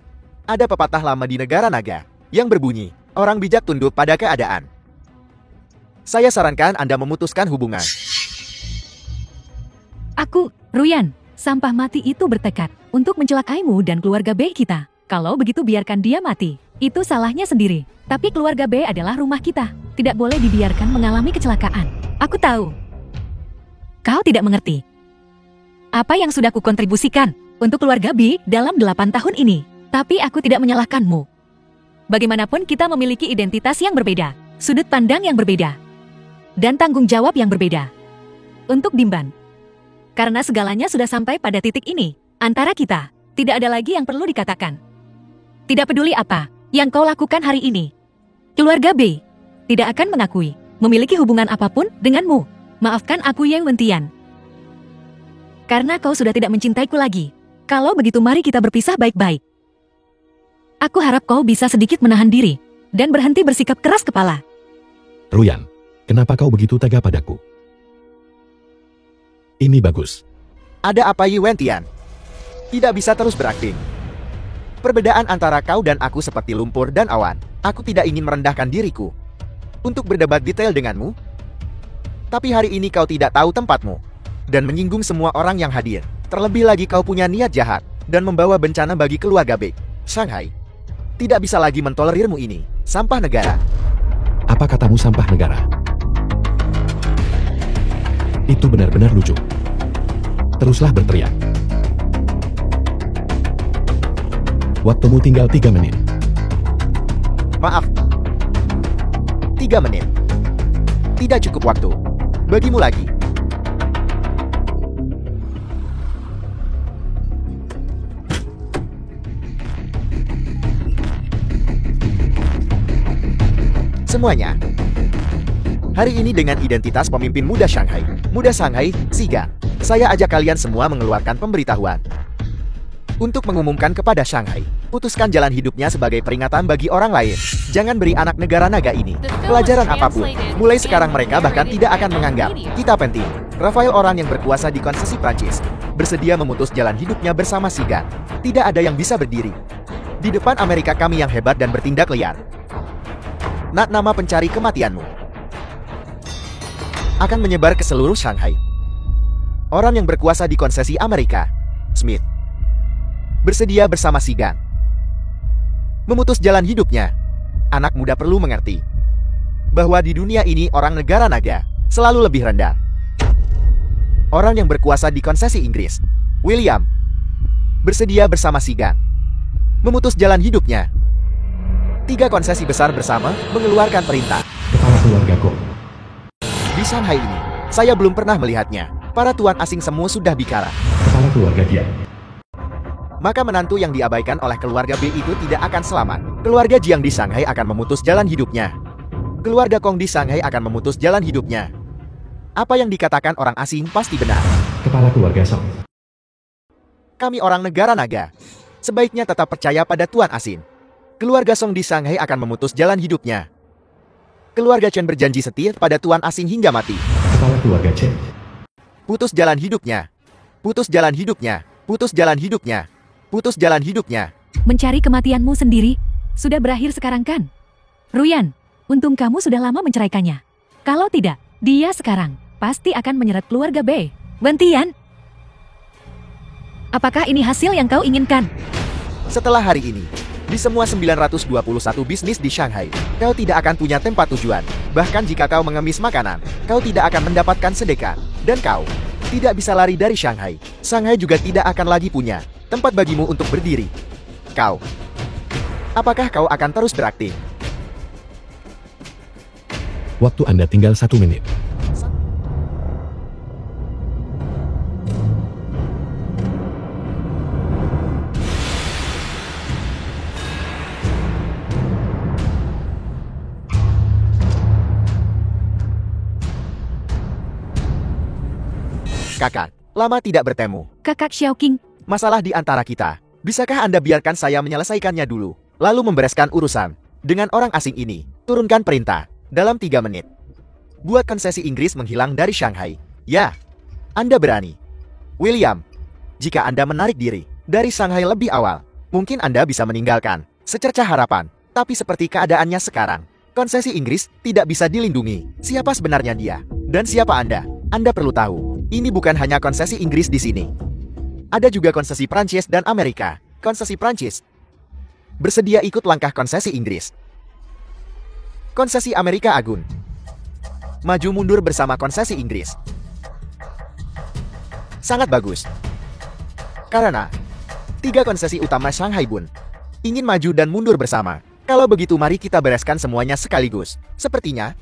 Ada pepatah lama di negara naga yang berbunyi, orang bijak tunduk pada keadaan. Saya sarankan Anda memutuskan hubungan. Aku, Ruyan, sampah mati itu bertekad untuk mencelakaimu dan keluarga Bei kita. Kalau begitu biarkan dia mati. Itu salahnya sendiri. Tapi keluarga Bei adalah rumah kita. Tidak boleh dibiarkan mengalami kecelakaan. Aku tahu. Kau tidak mengerti apa yang sudah kukontribusikan untuk keluarga Bei dalam 8 tahun ini. Tapi aku tidak menyalahkanmu. Bagaimanapun kita memiliki identitas yang berbeda, sudut pandang yang berbeda, dan tanggung jawab yang berbeda. Untuk Dimban. Karena segalanya sudah sampai pada titik ini, antara kita, tidak ada lagi yang perlu dikatakan. Tidak peduli apa yang kau lakukan hari ini. Keluarga Bei tidak akan mengakui memiliki hubungan apapun denganmu. Maafkan aku Yang Wentian. Karena kau sudah tidak mencintaiku lagi. Kalau begitu mari kita berpisah baik-baik. Aku harap kau bisa sedikit menahan diri dan berhenti bersikap keras kepala. Ruyan, kenapa kau begitu tega padaku? Ini bagus. Ada apa Yi Wentian? Tidak bisa terus berakting. Perbedaan antara kau dan aku seperti lumpur dan awan. Aku tidak ingin merendahkan diriku untuk berdebat detail denganmu. Tapi hari ini kau tidak tahu tempatmu dan menyinggung semua orang yang hadir. Terlebih lagi kau punya niat jahat dan membawa bencana bagi keluarga Beck. Shanghai tidak bisa lagi mentolerirmu ini. Sampah negara. Apa katamu sampah negara? Itu benar-benar lucu. Teruslah berteriak. Waktumu tinggal 3 menit. Maaf. 3 menit. Tidak cukup waktu. Bagimu lagi. Semuanya. Hari ini dengan identitas pemimpin muda Shanghai. Muda Shanghai, Sigan. Saya ajak kalian semua mengeluarkan pemberitahuan. Untuk mengumumkan kepada Shanghai, putuskan jalan hidupnya sebagai peringatan bagi orang lain. Jangan beri anak negara naga ini pelajaran apapun. Mulai sekarang mereka bahkan tidak akan menganggap kita penting. Rafael orang yang berkuasa di konsesi Prancis bersedia memutus jalan hidupnya bersama Sigan. Tidak ada yang bisa berdiri di depan Amerika kami yang hebat dan bertindak liar. Nama pencari kematianmu akan menyebar ke seluruh Shanghai. Orang yang berkuasa di konsesi Amerika, Smith, bersedia bersama Sigan memutus jalan hidupnya. Anak muda perlu mengerti bahwa di dunia ini orang negara naga selalu lebih rendah. Orang yang berkuasa di konsesi Inggris, William, bersedia bersama Sigan memutus jalan hidupnya. 3 konsesi besar bersama mengeluarkan perintah. Kepala keluarga Kong. Di Shanghai ini, saya belum pernah melihatnya. Para tuan asing semua sudah bicara. Kepala keluarga Jiang. Maka menantu yang diabaikan oleh keluarga B itu tidak akan selamat. Keluarga Jiang di Shanghai akan memutus jalan hidupnya. Keluarga Kong di Shanghai akan memutus jalan hidupnya. Apa yang dikatakan orang asing pasti benar. Kepala keluarga Song. Kami orang negara naga. Sebaiknya tetap percaya pada tuan asing. Keluarga Song di Shanghai akan memutus jalan hidupnya. Keluarga Chen berjanji setia pada tuan asing hingga mati. Kepala keluarga Chen. Putus jalan hidupnya. Putus jalan hidupnya. Putus jalan hidupnya. Putus jalan hidupnya. Mencari kematianmu sendiri sudah berakhir sekarang kan? Ruyan, untung kamu sudah lama menceraikannya. Kalau tidak, dia sekarang pasti akan menyeret keluarga B. Wentian, apakah ini hasil yang kau inginkan? Setelah hari ini, di semua 921 bisnis di Shanghai, kau tidak akan punya tempat tujuan. Bahkan jika kau mengemis makanan, kau tidak akan mendapatkan sedekah. Dan kau tidak bisa lari dari Shanghai. Shanghai juga tidak akan lagi punya tempat bagimu untuk berdiri. Kau, apakah kau akan terus beraktif? Waktu Anda tinggal 1 menit. Kakak, lama tidak bertemu. Kakak Xiaoqing, Masalah di antara kita. Bisakah Anda biarkan saya menyelesaikannya dulu, lalu membereskan urusan dengan orang asing ini? Turunkan perintah dalam 3 menit. Buat konsesi Inggris menghilang dari Shanghai. Ya, Anda berani. William, jika Anda menarik diri dari Shanghai lebih awal, mungkin Anda bisa meninggalkan secercah harapan. Tapi seperti keadaannya sekarang, konsesi Inggris tidak bisa dilindungi. Siapa sebenarnya dia? Dan siapa Anda? Anda perlu tahu. Ini bukan hanya konsesi Inggris di sini. Ada juga konsesi Prancis dan Amerika. Konsesi Prancis bersedia ikut langkah konsesi Inggris. Konsesi Amerika Agun maju mundur bersama konsesi Inggris. Sangat bagus. Karena 3 konsesi utama Shanghai Bun ingin maju dan mundur bersama. Kalau begitu mari kita bereskan semuanya sekaligus. Sepertinya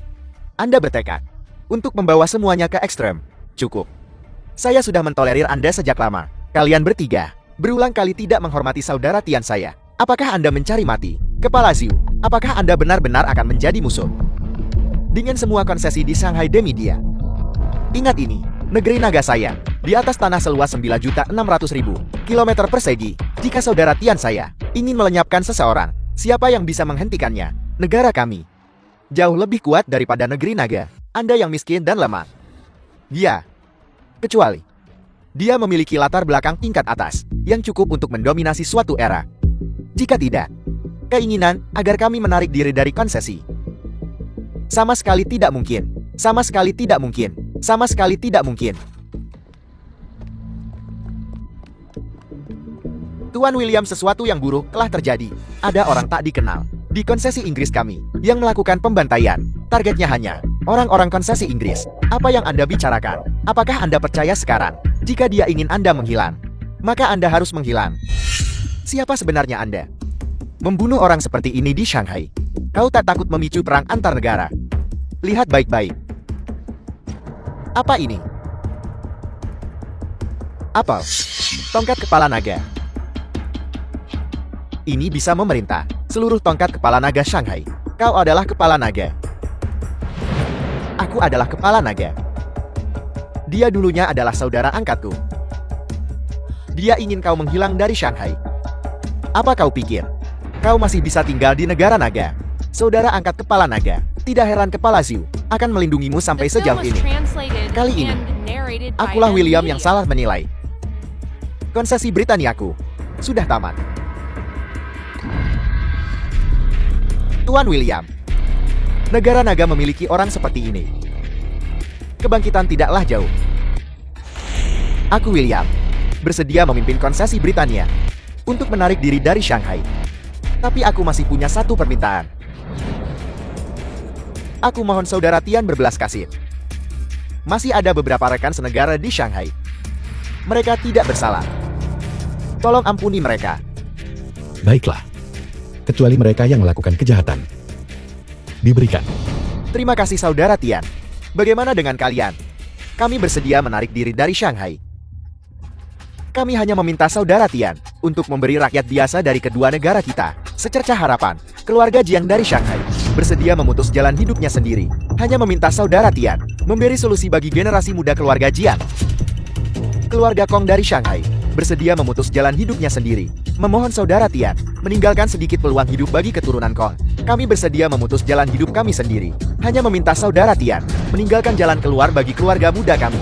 Anda bertekad untuk membawa semuanya ke ekstrem. Cukup. Saya sudah mentolerir Anda sejak lama. Kalian bertiga berulang kali tidak menghormati saudara Tian saya. Apakah Anda mencari mati? Kepala Ziu, apakah Anda benar-benar akan menjadi musuh? dengan semua konsesi di Shanghai demi dia. Ingat ini, negeri naga saya, di atas tanah seluas 9.600.000 km persegi. Jika saudara Tian saya ingin melenyapkan seseorang, siapa yang bisa menghentikannya? Negara kami jauh lebih kuat daripada negeri naga. Anda yang miskin dan lemah. Dia, kecuali dia memiliki latar belakang tingkat atas yang cukup untuk mendominasi suatu era. Jika tidak, keinginan agar kami menarik diri dari konsesi sama sekali tidak mungkin. Sama sekali tidak mungkin. Sama sekali tidak mungkin. Tuan William, sesuatu yang buruk telah terjadi. Ada orang tak dikenal di konsesi Inggris kami yang melakukan pembantaian. Targetnya hanya orang-orang konsesi Inggris. Apa yang Anda bicarakan? Apakah Anda percaya sekarang? Jika dia ingin Anda menghilang, maka Anda harus menghilang. Siapa sebenarnya Anda? Membunuh orang seperti ini di Shanghai. Kau tak takut memicu perang antar negara? Lihat baik-baik. Apa ini? Apel. Tongkat kepala naga. Ini bisa memerintah seluruh tongkat kepala naga Shanghai. Kau adalah kepala naga. Aku adalah kepala naga. Dia dulunya adalah saudara angkatku. Dia ingin kau menghilang dari Shanghai. Apa kau pikir kau masih bisa tinggal di negara naga? Saudara angkat kepala naga. Tidak heran kepala Zhu akan melindungimu sampai The film sejauh was ini. translated Kali ini, and narrated by akulah M William yang Media. salah menilai. Konsesi Britaniaku sudah tamat. Tuan William, negara naga memiliki orang seperti ini. Kebangkitan tidaklah jauh. Aku William, bersedia memimpin konsesi Britania untuk menarik diri dari Shanghai. Tapi aku masih punya satu permintaan. Aku mohon saudara Tian berbelas kasih. Masih ada beberapa rekan senegara di Shanghai. Mereka tidak bersalah. Tolong ampuni mereka. Baiklah. Kecuali mereka yang melakukan kejahatan. Diberikan. Terima kasih saudara Tian. Bagaimana dengan kalian? Kami bersedia menarik diri dari Shanghai. Kami hanya meminta saudara Tian untuk memberi rakyat biasa dari kedua negara kita secercah harapan. Keluarga Jiang dari Shanghai bersedia memutus jalan hidupnya sendiri. Hanya meminta saudara Tian memberi solusi bagi generasi muda keluarga Jiang. Keluarga Kong dari Shanghai bersedia memutus jalan hidupnya sendiri. Memohon saudara Tian meninggalkan sedikit peluang hidup bagi keturunan Kong. Kami bersedia memutus jalan hidup kami sendiri. Hanya meminta saudara Tian meninggalkan jalan keluar bagi keluarga muda kami.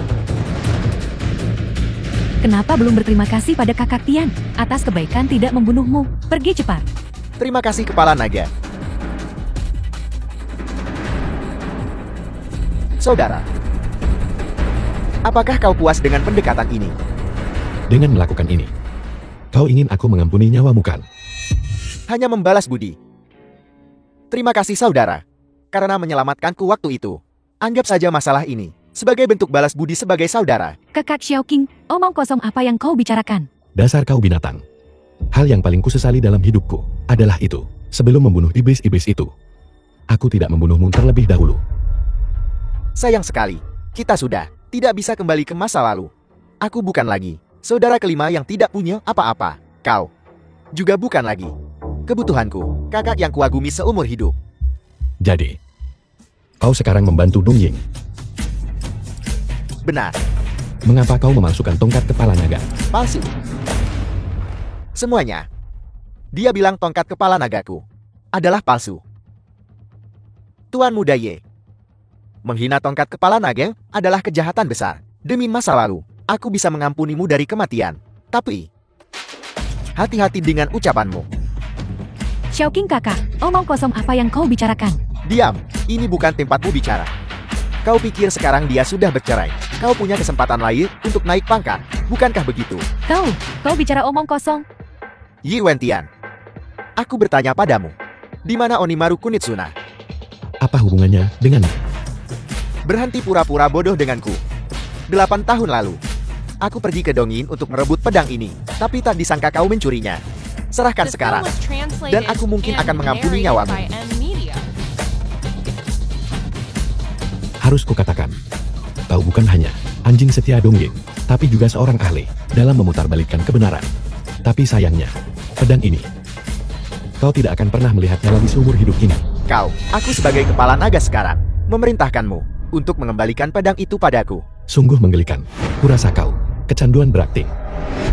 Kenapa belum berterima kasih pada kakak Tian atas kebaikan tidak membunuhmu? Pergi cepat. Terima kasih kepala naga. Saudara, apakah kau puas dengan pendekatan ini? Dengan melakukan ini, kau ingin aku mengampuni nyawamu kan? Hanya membalas budi. Terima kasih saudara, karena menyelamatkanku waktu itu. Anggap saja masalah ini sebagai bentuk balas budi sebagai saudara. Kakak Xiaoqing, omong kosong apa yang kau bicarakan? Dasar kau binatang. Hal yang paling kusesali dalam hidupku adalah itu. Sebelum membunuh iblis-iblis itu, aku tidak membunuhmu terlebih dahulu. Sayang sekali, kita sudah tidak bisa kembali ke masa lalu. Aku bukan lagi saudara kelima yang tidak punya apa-apa. Kau juga bukan lagi kebutuhanku, kakak yang kuagumi seumur hidup. Jadi, kau sekarang membantu Dong Ying. Benar, Mengapa kau memasukkan tongkat kepala naga? palsu. Semuanya. Dia bilang tongkat kepala nagaku adalah palsu. Tuan Muda Ye, menghina tongkat kepala naga adalah kejahatan besar. Demi masa lalu, aku bisa mengampunimu dari kematian. Tapi, hati-hati dengan ucapanmu. Xiaoqing kakak, omong kosong apa yang kau bicarakan? Diam, ini bukan tempatmu bicara. Kau pikir sekarang dia sudah bercerai. Kau punya kesempatan lain untuk naik pangkat. Bukankah begitu? Kau bicara omong kosong. Yi Wentian, aku bertanya padamu. Di mana Onimaru Kunitsuna? Apa hubungannya denganmu? Berhenti pura-pura bodoh denganku. 8 tahun lalu, aku pergi ke Dongin untuk merebut pedang ini. Tapi tak disangka kau mencurinya. Serahkan The film sekarang. was translated Dan aku mungkin and akan mengampuni narrated nyawamu. by M Media. Harus kukatakan, kau bukan hanya anjing setia Dong Ying, tapi juga seorang ahli dalam memutarbalikkan kebenaran. Tapi sayangnya, pedang ini, kau tidak akan pernah melihatnya lagi seumur hidup ini. Aku sebagai kepala naga sekarang, memerintahkanmu untuk mengembalikan pedang itu padaku. Sungguh menggelikan. Kurasa kau kecanduan berakting.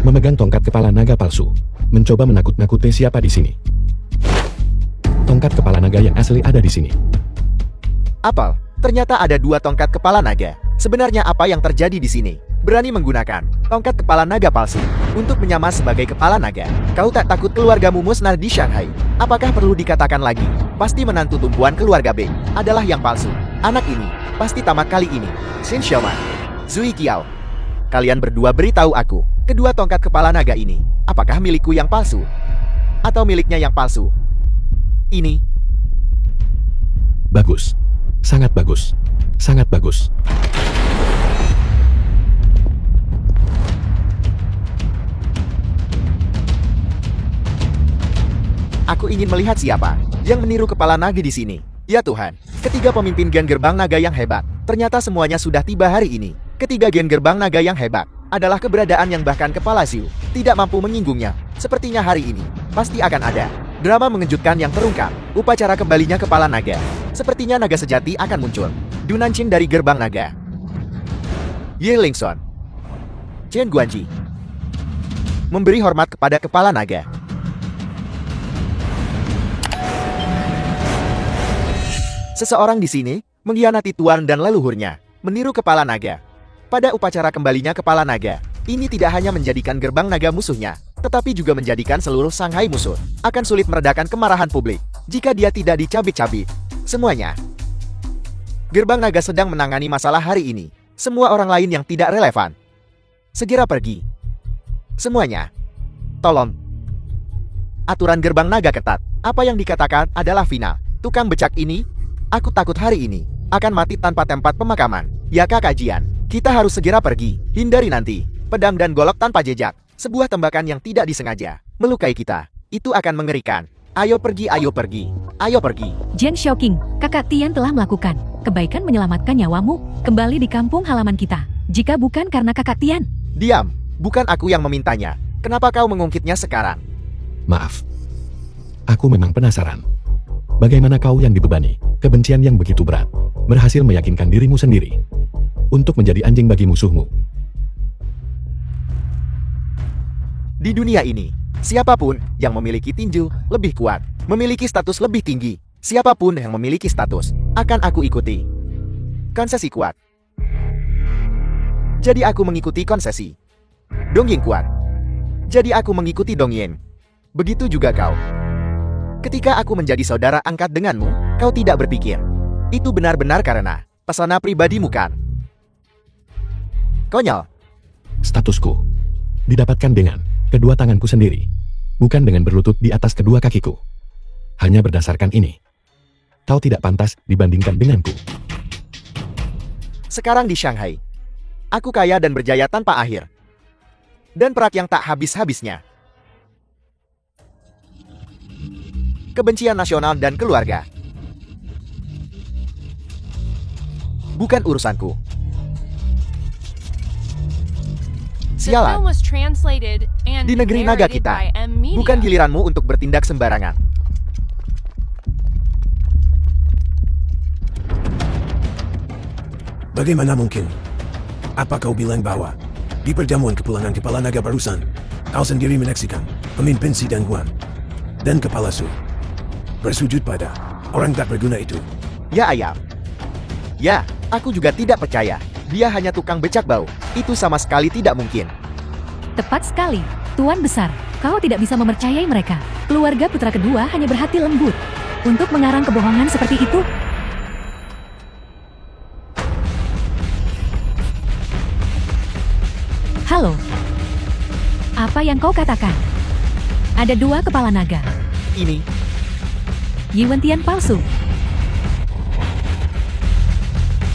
Memegang tongkat kepala naga palsu. Mencoba menakut-nakuti siapa di sini. Tongkat kepala naga yang asli ada di sini. Apel, ternyata ada 2 tongkat kepala naga. Sebenarnya apa yang terjadi di sini? Berani menggunakan tongkat kepala naga palsu untuk menyamar sebagai kepala naga. Kau tak takut keluargamu musnah di Shanghai? Apakah perlu dikatakan lagi? Pasti menantu tumpuan keluarga Beng adalah yang palsu. Anak ini pasti tamat kali ini. Xin Xiaoman, Zui Qiao, kalian berdua beritahu aku, kedua tongkat kepala naga ini, apakah milikku yang palsu? Atau miliknya yang palsu? Ini Bagus. Sangat bagus. Sangat bagus. Aku ingin melihat siapa yang meniru kepala naga di sini. Ya Tuhan, ketiga pemimpin Gen Gerbang Naga yang hebat. Ternyata semuanya sudah tiba hari ini. Ketiga Gen Gerbang Naga yang hebat adalah keberadaan yang bahkan kepala Xiu tidak mampu menyinggungnya. Sepertinya hari ini pasti akan ada drama mengejutkan yang terungkap. Upacara kembalinya kepala naga. Sepertinya naga sejati akan muncul. Du Nanqing dari Gerbang Naga. Ye Lingson, Chen Guanji memberi hormat kepada kepala naga. Seseorang di sini mengkhianati tuan dan leluhurnya, meniru kepala naga. Pada upacara kembalinya kepala naga, ini tidak hanya menjadikan Gerbang Naga musuhnya, tetapi juga menjadikan seluruh Shanghai musuh. Akan sulit meredakan kemarahan publik jika dia tidak dicabik-cabik. Semuanya. Gerbang Naga sedang menangani masalah hari ini. Semua orang lain yang tidak relevan segera pergi. Semuanya. Tolong. Aturan Gerbang Naga ketat. Apa yang dikatakan adalah final. Tukang becak ini, aku takut hari ini akan mati tanpa tempat pemakaman. Ya Kakak Jian, kita harus segera pergi. Hindari nanti pedang dan golok tanpa jejak. Sebuah tembakan yang tidak disengaja melukai kita. Itu akan mengerikan. Ayo pergi, ayo pergi. Ayo pergi. Jian Xiaoqing, Kakak Tian telah melakukan kebaikan menyelamatkan nyawamu kembali di kampung halaman kita. Jika bukan karena Kakak Tian. Diam, bukan aku yang memintanya. Kenapa kau mengungkitnya sekarang? Maaf. Aku memang penasaran. Bagaimana kau yang dibebani kebencian yang begitu berat berhasil meyakinkan dirimu sendiri untuk menjadi anjing bagi musuhmu? Di dunia ini, siapapun yang memiliki tinju lebih kuat, memiliki status lebih tinggi, siapapun yang memiliki status, akan aku ikuti. Konsesi kuat. Jadi aku mengikuti konsesi. Dongying kuat. Jadi aku mengikuti Dongying. Begitu juga kau. Ketika aku menjadi saudara angkat denganmu, kau tidak berpikir. Itu benar-benar karena pesona pribadimu kan? Konyol. Statusku didapatkan dengan kedua tanganku sendiri, bukan dengan berlutut di atas kedua kakiku. Hanya berdasarkan ini, kau tidak pantas dibandingkan denganku. Sekarang di Shanghai, aku kaya dan berjaya tanpa akhir. Dan perak yang tak habis-habisnya. Kebencian nasional dan keluarga. Bukan urusanku. The Sialan. film was translated and Di negeri naga narrated kita, by M Media. bukan giliranmu untuk bertindak sembarangan. Bagaimana mungkin? Apa kau bilang bahwa di perjamuan kepulangan kepala naga barusan, kau sendiri menyaksikan pemimpin sidang Guan dan kepala Su bersujud pada orang tak berguna itu? Ya ayam. Ya, aku juga tidak percaya. Dia hanya tukang becak bau. Itu sama sekali tidak mungkin. Tepat sekali, Tuan Besar. Kau tidak bisa mempercayai mereka. Keluarga putra kedua hanya berhati lembut untuk mengarang kebohongan seperti itu. Halo. Apa yang kau katakan? Ada dua kepala naga. Ini, Yi Wentian palsu.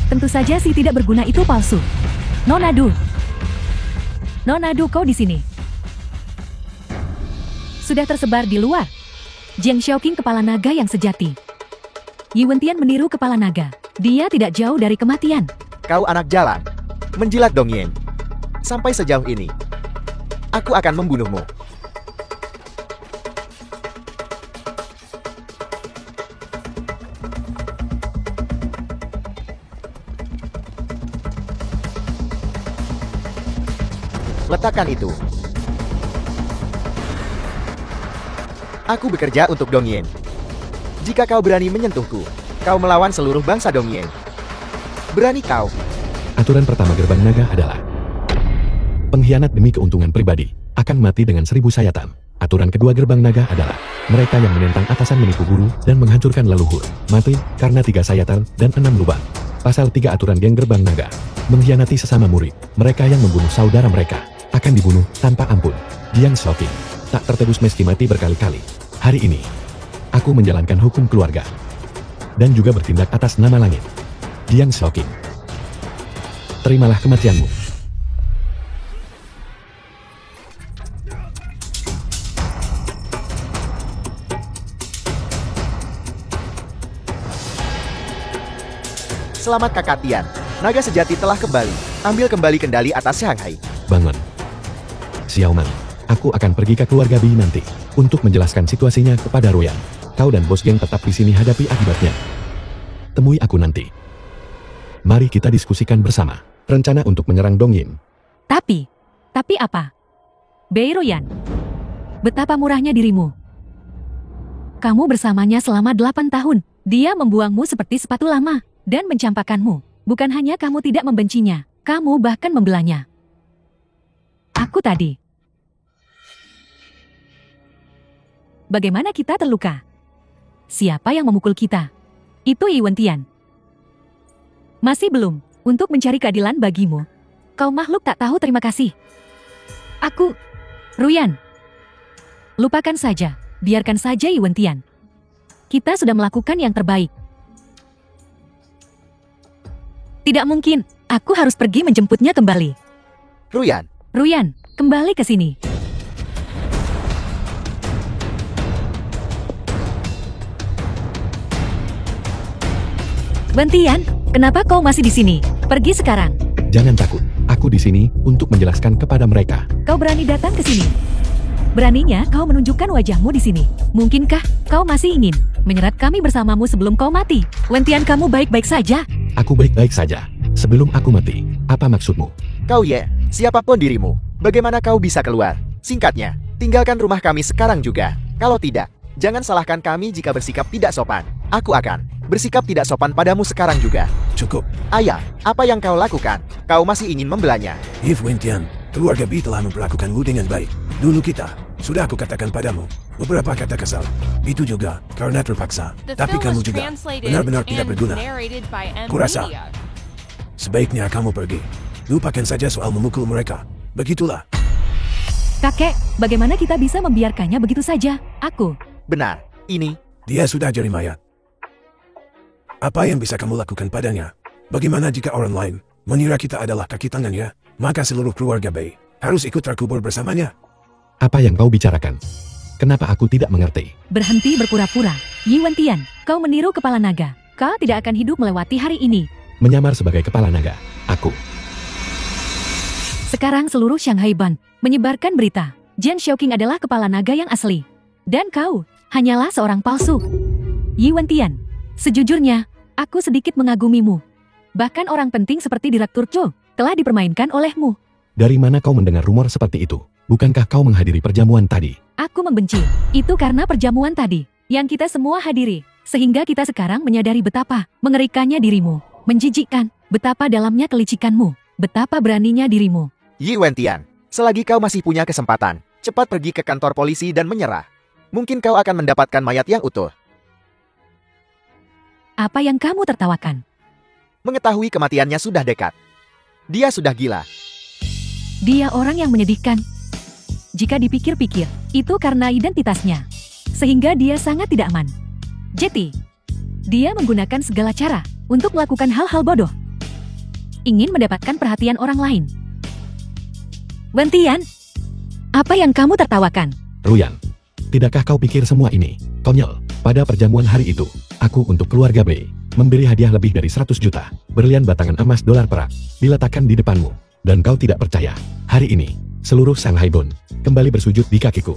Tentu saja si tidak berguna itu palsu. Nonadu. Nonadu, kau di sini. Sudah tersebar di luar. Jiang Xiaoqing kepala naga yang sejati. Yi Wentian meniru kepala naga. Dia tidak jauh dari kematian. kau anak jalan. Menjilat Dongying. Sampai sejauh ini, aku akan membunuhmu. Letakkan itu. Aku bekerja untuk Dongyin. Jika kau berani menyentuhku, kau melawan seluruh bangsa Dongyin. Berani kau? Aturan pertama gerbang naga adalah pengkhianat demi keuntungan pribadi akan mati dengan 1000 sayatan. Aturan kedua gerbang naga adalah mereka yang menentang atasan, menipu guru, dan menghancurkan leluhur mati karena 3 sayatan dan 6 lubang. Pasal 3 aturan geng gerbang naga, mengkhianati sesama murid. Mereka yang membunuh saudara mereka akan dibunuh tanpa ampun. Jiang Shaoqing tak tertebus meski mati berkali-kali. Hari ini, aku menjalankan hukum keluarga dan juga bertindak atas nama langit. Jiang Shaoqing, terimalah kematianmu. Selamat Kakak Tian. Naga sejati telah kembali. Ambil kembali kendali atas Shanghai. Bangun. Xiaoman, aku akan pergi ke keluarga Bi nanti untuk menjelaskan situasinya kepada Ruyan. Kau dan bos geng tetap di sini hadapi akibatnya. Temui aku nanti. Mari kita diskusikan bersama rencana untuk menyerang Dongyin. Tapi apa? Bei Ruyan, betapa murahnya dirimu. Kamu bersamanya selama 8 tahun. Dia membuangmu seperti sepatu lama dan mencampakkanmu. Bukan hanya kamu tidak membencinya, kamu bahkan membelanya. Aku tadi. Bagaimana kita terluka? Siapa yang memukul kita? Itu Yi Wentian. Masih belum. Untuk mencari keadilan bagimu, kau makhluk tak tahu terima kasih. Aku, Ruyan. Lupakan saja, biarkan saja Yi Wentian. Kita sudah melakukan yang terbaik. Tidak mungkin, aku harus pergi menjemputnya kembali. Ruyan, kembali ke sini. Wentian, kenapa kau masih di sini? Pergi sekarang. Jangan takut, aku di sini untuk menjelaskan kepada mereka. Kau berani datang ke sini? Beraninya kau menunjukkan wajahmu di sini. Mungkinkah kau masih ingin menyeret kami bersamamu sebelum kau mati? Wentian, kamu baik-baik saja? Aku baik-baik saja. Sebelum aku mati, apa maksudmu? kau siapapun dirimu, bagaimana kau bisa keluar? Singkatnya, tinggalkan rumah kami sekarang juga. Kalau tidak, jangan salahkan kami jika bersikap tidak sopan. Aku akan bersikap tidak sopan padamu sekarang juga. Cukup. Ayah, apa yang kau lakukan? Kau masih ingin membelanya? Yi Wentian, keluarga Bi telah memperlakukanmu dengan baik. Dulu sudah aku katakan padamu, beberapa kata kesal. Itu juga karena terpaksa. The Tapi film kamu was juga translated benar-benar tidak and berguna. narrated by M Kurasa. Media. Sebaiknya kamu pergi. Lupakan saja soal memukul mereka. Begitulah. Kakek, bagaimana kita bisa membiarkannya begitu saja? Aku. Benar, ini Dia sudah jadi mayat. Apa yang bisa kamu lakukan padanya? Bagaimana jika orang lain mengira kita adalah kaki tangannya? Maka seluruh keluarga Bei harus ikut terkubur bersamanya. Apa yang kau bicarakan? Kenapa aku tidak mengerti? Berhenti berpura-pura. Yi Wentian, kau meniru kepala naga. Kau tidak akan hidup melewati hari ini. Menyamar sebagai kepala naga. Aku. Sekarang seluruh Shanghai Ban menyebarkan berita. Jiang Shaoqing adalah kepala naga yang asli. Dan kau hanyalah seorang palsu. Yi Wentian, sejujurnya, aku sedikit mengagumimu. Bahkan orang penting seperti Direktur Cho telah dipermainkan olehmu. Dari mana kau mendengar rumor seperti itu? Bukankah kau menghadiri perjamuan tadi? Aku membenci. Itu karena perjamuan tadi yang kita semua hadiri. Sehingga kita sekarang menyadari betapa mengerikannya dirimu. Menjijikkan, betapa dalamnya kelicikanmu. Betapa beraninya dirimu. Yi Wentian, selagi kau masih punya kesempatan, cepat pergi ke kantor polisi dan menyerah. Mungkin kau akan mendapatkan mayat yang utuh. Apa yang kamu tertawakan? Mengetahui kematiannya sudah dekat. Dia sudah gila. Dia orang yang menyedihkan. Jika dipikir-pikir, itu karena identitasnya. Sehingga dia sangat tidak aman. Jeti, dia menggunakan segala cara untuk melakukan hal-hal bodoh. Ingin mendapatkan perhatian orang lain. Wentian, apa yang kamu tertawakan? Ruyan, tidakkah kau pikir semua ini konyol? Pada perjamuan hari itu, aku untuk keluarga Bei memberi hadiah lebih dari 100 juta berlian batangan emas dolar perak diletakkan di depanmu. Dan kau tidak percaya, hari ini, seluruh Shanghai Bun kembali bersujud di kakiku.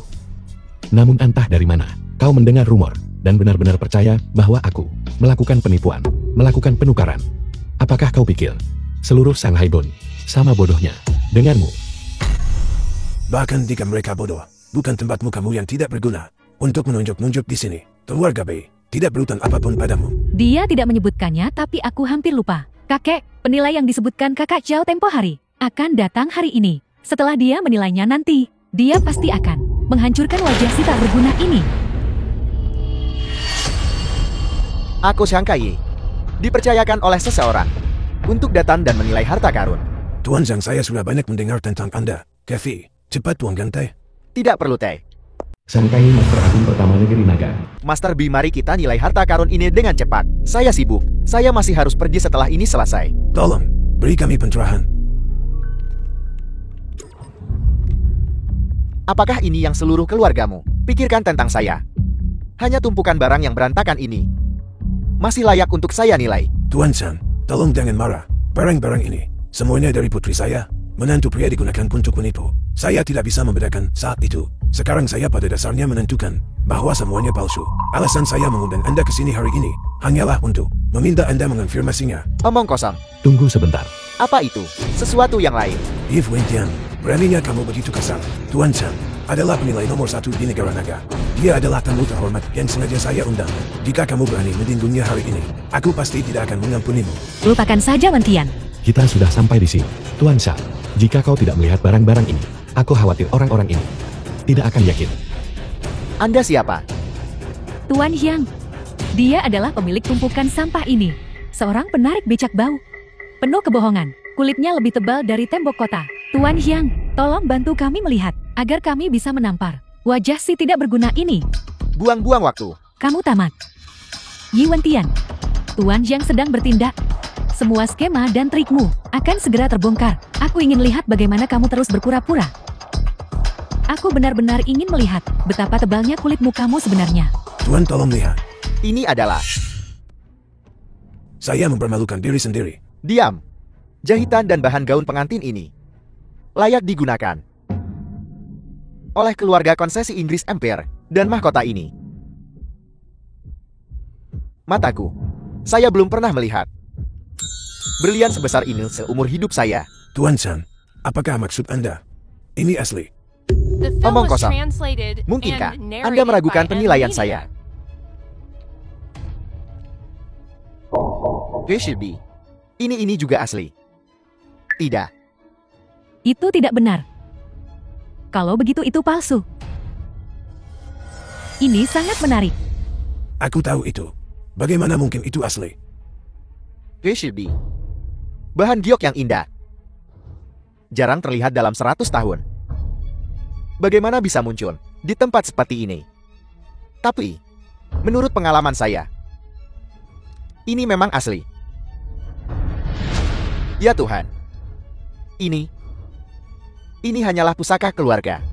Namun entah dari mana, kau mendengar rumor, dan benar-benar percaya bahwa aku melakukan penipuan, melakukan penukaran. Apakah kau pikir, seluruh Shanghai Bun sama bodohnya denganmu? Bahkan jika mereka bodoh, bukan tempatmu kamu yang tidak berguna untuk menunjuk-nunjuk di sini. Keluarga B tidak berhutang apapun padamu. Dia tidak menyebutkannya, tapi aku hampir lupa. Kakek, penilai yang disebutkan kakak Xiao tempo hari akan datang hari ini. Setelah dia menilainya nanti, dia pasti akan menghancurkan wajah si tak berguna ini. Aku Xiang Kai, dipercayakan oleh seseorang untuk datang dan menilai harta karun. Tuan Zhang, saya sudah banyak mendengar tentang Anda. Kevi, cepat tuangkan teh. Tidak perlu teh. Sangkai Master Agung pertama negeri naga. Master B, mari kita nilai harta karun ini dengan cepat. Saya sibuk. Saya masih harus pergi setelah ini selesai. Tolong, beri kami pencerahan. Apakah ini yang seluruh keluargamu pikirkan tentang saya? Hanya tumpukan barang yang berantakan ini masih layak untuk saya nilai. Tuan Zhang, tolong jangan marah. Barang-barang ini semuanya dari putri saya. Menantu pria digunakan untuk menipu. Saya tidak bisa membedakan saat itu. Sekarang saya pada dasarnya menentukan bahwa semuanya palsu. Alasan saya mengundang Anda ke sini hari ini hanyalah untuk meminta Anda mengonfirmasinya. Omong kosong. Tunggu sebentar. Apa itu? Sesuatu yang lain. Yves Wentian, beraninya kamu begitu kasar. Tuan Zhang adalah penilai nomor 1 di negara naga. Dia adalah tamu terhormat yang sengaja saya undang. Jika kamu berani menyinggungnya hari ini, aku pasti tidak akan mengampunimu. Lupakan saja Wentian. Kita sudah sampai di sini. Tuan Sha, jika kau tidak melihat barang-barang ini, aku khawatir orang-orang ini tidak akan yakin. Anda siapa? Tuan Yang. Dia adalah pemilik tumpukan sampah ini. Seorang penarik becak bau. Penuh kebohongan. Kulitnya lebih tebal dari tembok kota. Tuan Yang, tolong bantu kami melihat agar kami bisa menampar wajah si tidak berguna ini. Buang-buang waktu. Kamu tamat. Yi Wentian. Tuan Yang sedang bertindak. Semua skema dan trikmu akan segera terbongkar. Aku ingin lihat bagaimana kamu terus berpura-pura. Aku benar-benar ingin melihat betapa tebalnya kulit mukamu sebenarnya. Tuan, tolong lihat. Ini adalah... Saya mempermalukan diri sendiri. Diam. Jahitan dan bahan gaun pengantin ini layak digunakan oleh keluarga konsesi Inggris Empire dan mahkota ini. Mataku, saya belum pernah melihat berlian sebesar ini seumur hidup saya. Tuan Zhang, apakah maksud Anda? Ini asli. The film Omong was kosong. translated Mungkinkah and Anda narrated meragukan by penilaian Ed saya? Should ini juga asli. Tidak. Itu tidak benar. Kalau begitu itu palsu. Ini sangat menarik. Aku tahu itu. Bagaimana mungkin itu asli? Should bahan giok yang indah. Jarang terlihat dalam 100 tahun. Bagaimana bisa muncul di tempat seperti ini? Tapi, menurut pengalaman saya, ini memang asli. Ya Tuhan. Ini hanyalah pusaka keluarga.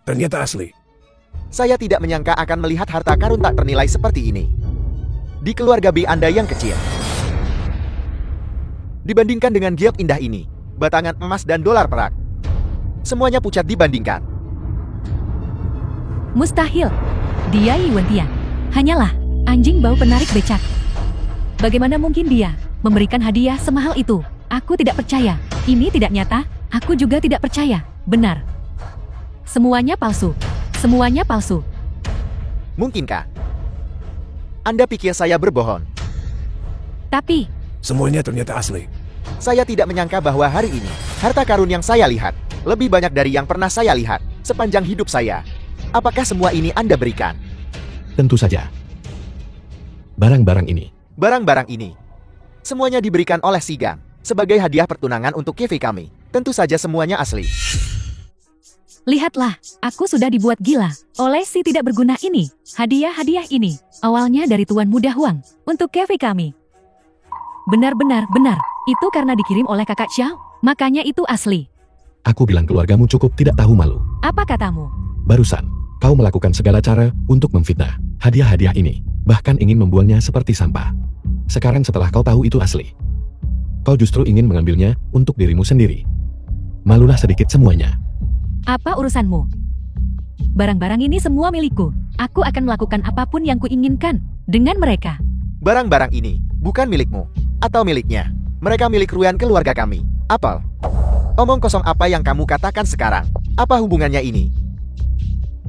Ternyata asli. Saya tidak menyangka akan melihat harta karun tak ternilai seperti ini di keluarga B Anda yang kecil. Dibandingkan dengan giok indah ini, batangan emas dan dolar perak, semuanya pucat dibandingkan. Mustahil. Dia Yi Wentian. Hanyalah anjing bau penarik becak. Bagaimana mungkin dia memberikan hadiah semahal itu? Aku tidak percaya. Ini tidak nyata. Aku juga tidak percaya. Benar. Semuanya palsu. Semuanya palsu. Mungkinkah Anda pikir saya berbohong? Tapi, Semuanya ternyata asli. Saya tidak menyangka bahwa hari ini harta karun yang saya lihat lebih banyak dari yang pernah saya lihat sepanjang hidup saya. Apakah semua ini Anda berikan? Tentu saja. Barang-barang ini Semuanya diberikan oleh Sigang sebagai hadiah pertunangan untuk KV kami. Tentu saja semuanya asli. lihatlah, aku sudah dibuat gila oleh si tidak berguna ini. Hadiah-hadiah ini awalnya dari Tuan Muda Huang untuk KV kami. Benar-benar benar. Itu karena dikirim oleh kakak Xiao, makanya itu asli. Aku bilang keluargamu cukup tidak tahu malu. Apa katamu? Barusan, kau melakukan segala cara untuk memfitnah hadiah-hadiah ini, bahkan ingin membuangnya seperti sampah. Sekarang setelah kau tahu itu asli, kau justru ingin mengambilnya untuk dirimu sendiri. Malulah sedikit semuanya. Apa urusanmu? Barang-barang ini semua milikku. Aku akan melakukan apapun yang kuinginkan dengan mereka. Barang-barang ini bukan milikmu atau miliknya. Mereka milik Ruyan keluarga kami. Apel. Omong kosong apa yang kamu katakan sekarang? Apa hubungannya ini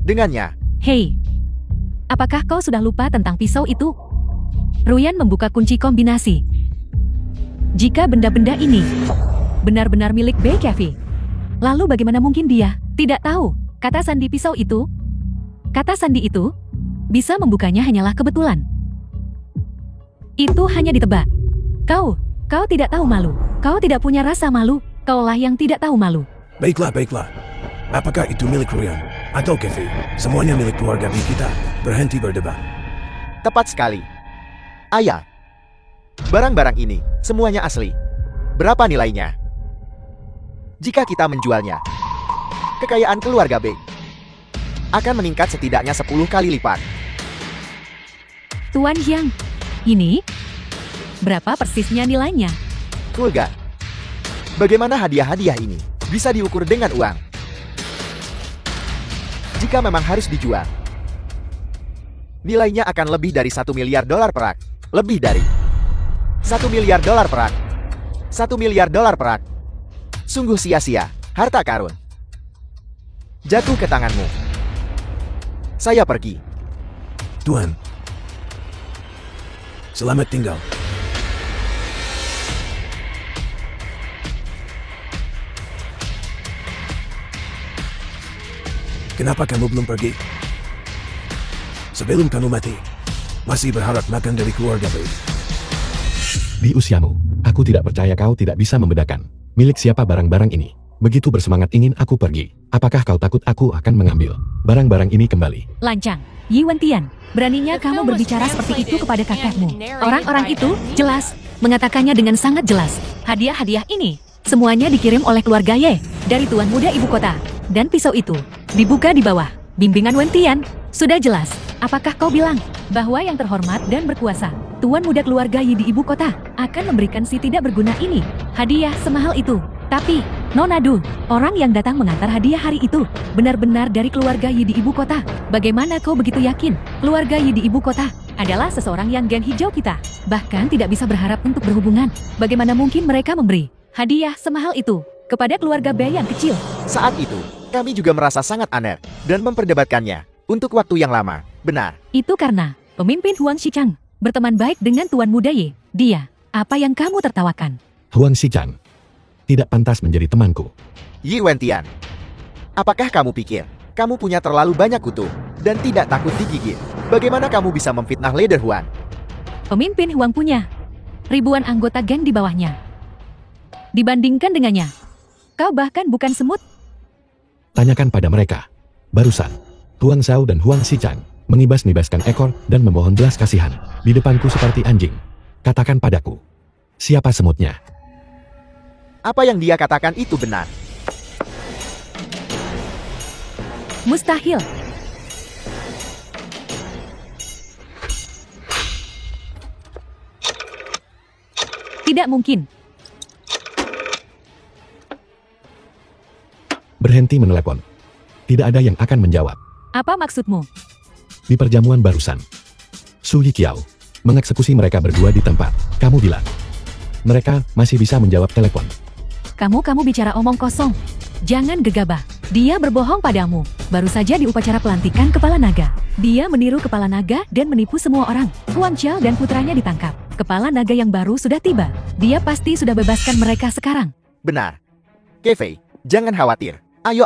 dengannya? Hei, apakah kau sudah lupa tentang pisau itu? Ruyan membuka kunci kombinasi. Jika benda-benda ini benar-benar milik BKV, lalu bagaimana mungkin dia tidak tahu kata sandi pisau itu? Kata sandi itu bisa membukanya hanyalah kebetulan. Itu hanya ditebak. Kau tidak tahu malu. Kau tidak punya rasa malu. Kaulah yang tidak tahu malu. Baiklah, baiklah. Apakah itu milik Ruyan atau Kefi? Semuanya milik keluarga B kita. Berhenti berdebat. Tepat sekali. Ayah, barang-barang ini semuanya asli. Berapa nilainya? Jika kita menjualnya, kekayaan keluarga B akan meningkat setidaknya 10 kali lipat. Tuan Yang, ini berapa persisnya nilainya? Vulgar. Bagaimana hadiah-hadiah ini bisa diukur dengan uang? Jika memang harus dijual, nilainya akan lebih dari $1 miliar perak. Lebih dari $1 miliar perak. $1 miliar perak. Sungguh sia-sia, harta karun. Jatuh ke tanganmu. Saya pergi. Tuan. Selamat tinggal. Kenapa kamu belum pergi? Sebelum kamu mati, masih berharap makan dari keluarga B. Di usiamu, aku tidak percaya kau tidak bisa membedakan milik siapa barang-barang ini. Begitu bersemangat ingin aku pergi. Apakah kau takut aku akan mengambil barang-barang ini kembali? Lancang, Yi Wentian, beraninya kamu berbicara seperti itu kepada kakekmu. Orang-orang itu jelas mengatakannya dengan sangat jelas. Hadiah-hadiah ini semuanya dikirim oleh keluarga Ye dari tuan muda ibu kota. Dan pisau itu dibuka di bawah bimbingan Wentian. Sudah jelas. Apakah kau bilang bahwa yang terhormat dan berkuasa, tuan muda keluarga Yi di ibu kota, akan memberikan si tidak berguna ini hadiah semahal itu? Tapi, Nona Du, orang yang datang mengantar hadiah hari itu benar-benar dari keluarga Yi di ibu kota. Bagaimana kau begitu yakin keluarga Yi di ibu kota adalah seseorang yang geng hijau kita? Bahkan tidak bisa berharap untuk berhubungan. Bagaimana mungkin mereka memberi hadiah semahal itu kepada keluarga B yang kecil? Saat itu, kami juga merasa sangat aneh dan memperdebatkannya untuk waktu yang lama. Benar. Itu karena pemimpin Huang Xichang berteman baik dengan tuan muda Ye. Dia, apa yang kamu tertawakan? Huang Xichang tidak pantas menjadi temanku. Yi Wentian, apakah kamu pikir kamu punya terlalu banyak kutu dan tidak takut digigit? Bagaimana kamu bisa memfitnah Leader Huang? Pemimpin Huang punya ribuan anggota geng di bawahnya. Dibandingkan dengannya, kau bahkan bukan semut. Tanyakan pada mereka. Barusan, Huang Shao dan Huang Xichang mengibas-ngibaskan ekor dan memohon belas kasihan di depanku seperti anjing. Katakan padaku, siapa semutnya? Apa yang dia katakan itu benar. Mustahil. Tidak mungkin. Berhenti menelepon. Tidak ada yang akan menjawab. Apa maksudmu? Di perjamuan barusan, Su Yiqiao mengeksekusi mereka berdua di tempat. Kamu bilang mereka masih bisa menjawab telepon. Kamu bicara omong kosong. Jangan gegabah. Dia berbohong padamu. Baru saja di upacara pelantikan kepala naga, dia meniru kepala naga dan menipu semua orang. Huang Qiao dan putranya ditangkap. Kepala naga yang baru sudah tiba. Dia pasti sudah bebaskan mereka sekarang. Benar. Kefei, jangan khawatir. Ayo.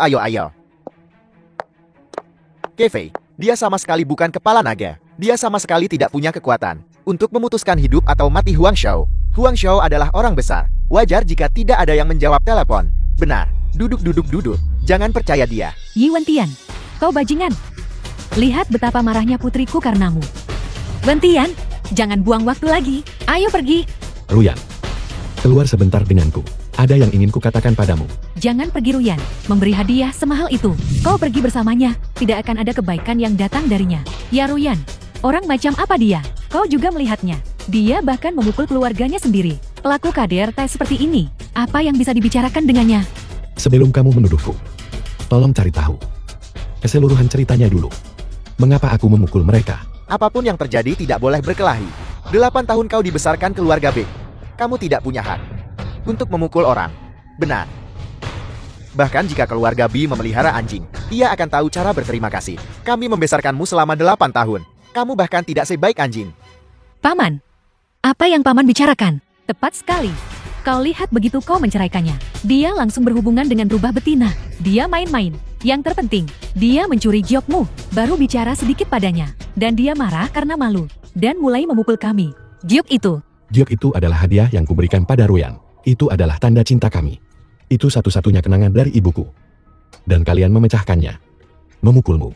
Kefei, dia sama sekali bukan kepala naga. Dia sama sekali tidak punya kekuatan untuk memutuskan hidup atau mati Huang Shao. Huang Shao adalah orang besar. Wajar jika tidak ada yang menjawab telepon. Benar. Duduk. Jangan percaya dia. Yi Wentian, kau bajingan. Lihat betapa marahnya putriku karenamu. Wentian, jangan buang waktu lagi. Ayo pergi. Ruyan, keluar sebentar denganku. Ada yang ingin kukatakan padamu. Jangan pergi Ruyan, memberi hadiah semahal itu. Kau pergi bersamanya, tidak akan ada kebaikan yang datang darinya. Ya Ruyan, orang macam apa dia? Kau juga melihatnya. Dia bahkan memukul keluarganya sendiri. Pelaku KDRT seperti ini, apa yang bisa dibicarakan dengannya? Sebelum kamu menuduhku, tolong cari tahu keseluruhan ceritanya dulu. Mengapa aku memukul mereka? Apapun yang terjadi tidak boleh berkelahi. 8 tahun kau dibesarkan keluarga B. Kamu tidak punya hak untuk memukul orang. Benar. Bahkan jika keluarga Bi memelihara anjing, ia akan tahu cara berterima kasih. Kami membesarkanmu selama 8 tahun. Kamu bahkan tidak sebaik anjing. Paman, apa yang paman bicarakan? Tepat sekali. Kau lihat begitu kau menceraikannya. Dia langsung berhubungan dengan rubah betina. Dia main-main. Yang terpenting, dia mencuri giokmu. Baru bicara sedikit padanya. Dan dia marah karena malu. Dan mulai memukul kami. Giok itu adalah hadiah yang kuberikan pada Ruyan. Itu adalah tanda cinta kami. Itu satu-satunya kenangan dari ibuku. Dan kalian memecahkannya. Memukulmu.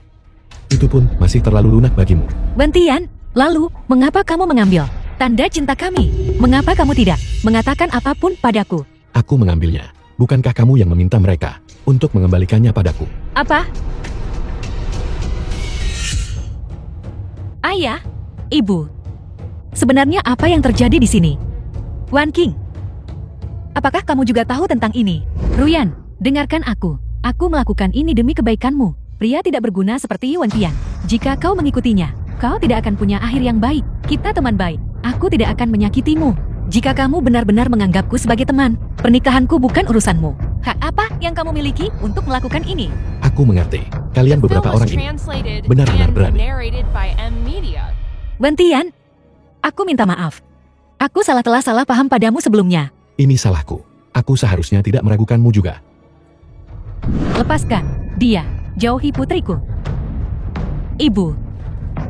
Itu pun masih terlalu lunak bagimu. Wentian, lalu, mengapa kamu mengambil tanda cinta kami? Mengapa kamu tidak mengatakan apapun padaku? Aku mengambilnya. Bukankah kamu yang meminta mereka untuk mengembalikannya padaku? Apa? Ayah, ibu. Sebenarnya apa yang terjadi di sini? Wan King, apakah kamu juga tahu tentang ini? Ruyan, dengarkan aku. Aku melakukan ini demi kebaikanmu. Pria tidak berguna seperti Wentian. Jika kau mengikutinya, kau tidak akan punya akhir yang baik. Kita teman baik. Aku tidak akan menyakitimu. Jika kamu benar-benar menganggapku sebagai teman, pernikahanku bukan urusanmu. Hak apa yang kamu miliki untuk melakukan ini? Aku mengerti. Kalian beberapa orang ini benar-benar berani. Wentian, aku minta maaf. Aku telah salah paham padamu sebelumnya. Ini salahku. Aku seharusnya tidak meragukanmu juga. Lepaskan dia. Jauhi putriku. Ibu,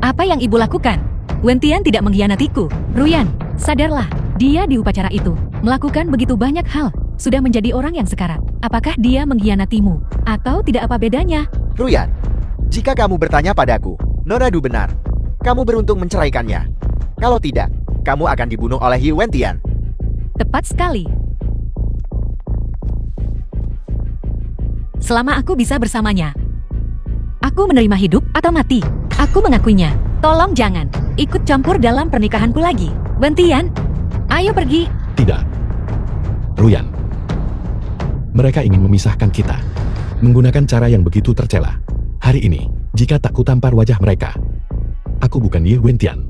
apa yang ibu lakukan? Wentian tidak mengkhianatiku. Ruyan, sadarlah. Dia di upacara itu melakukan begitu banyak hal. Sudah menjadi orang yang sekarat. Apakah dia mengkhianatimu? Atau tidak apa bedanya? Ruyan, jika kamu bertanya padaku, Nonadu benar. Kamu beruntung menceraikannya. Kalau tidak, kamu akan dibunuh oleh Yi Wentian. Tepat sekali. Selama aku bisa bersamanya, aku menerima hidup atau mati. Aku mengakuinya. Tolong jangan ikut campur dalam pernikahanku lagi. Wentian, ayo pergi. Tidak. Ruyan. Mereka ingin memisahkan kita. Menggunakan cara yang begitu tercela. Hari ini, jika tak kutampar wajah mereka, aku bukan Yi Wentian.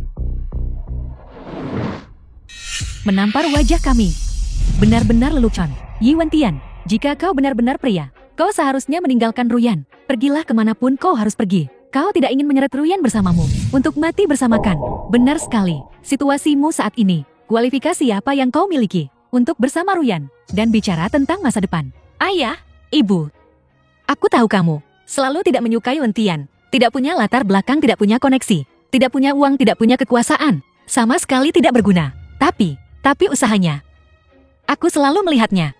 Menampar wajah kami. Benar-benar lelucon. Yi Wentian, jika kau benar-benar pria, kau seharusnya meninggalkan Ruyan. Pergilah kemanapun kau harus pergi. Kau tidak ingin menyeret Ruyan bersamamu. Untuk mati bersamakan. Benar sekali. Situasimu saat ini. Kualifikasi apa yang kau miliki untuk bersama Ruyan. Dan bicara tentang masa depan. Ayah, ibu. Aku tahu kamu selalu tidak menyukai Wentian. Tidak punya latar belakang, tidak punya koneksi. Tidak punya uang, tidak punya kekuasaan. Sama sekali tidak berguna. Tapi usahanya. Aku selalu melihatnya.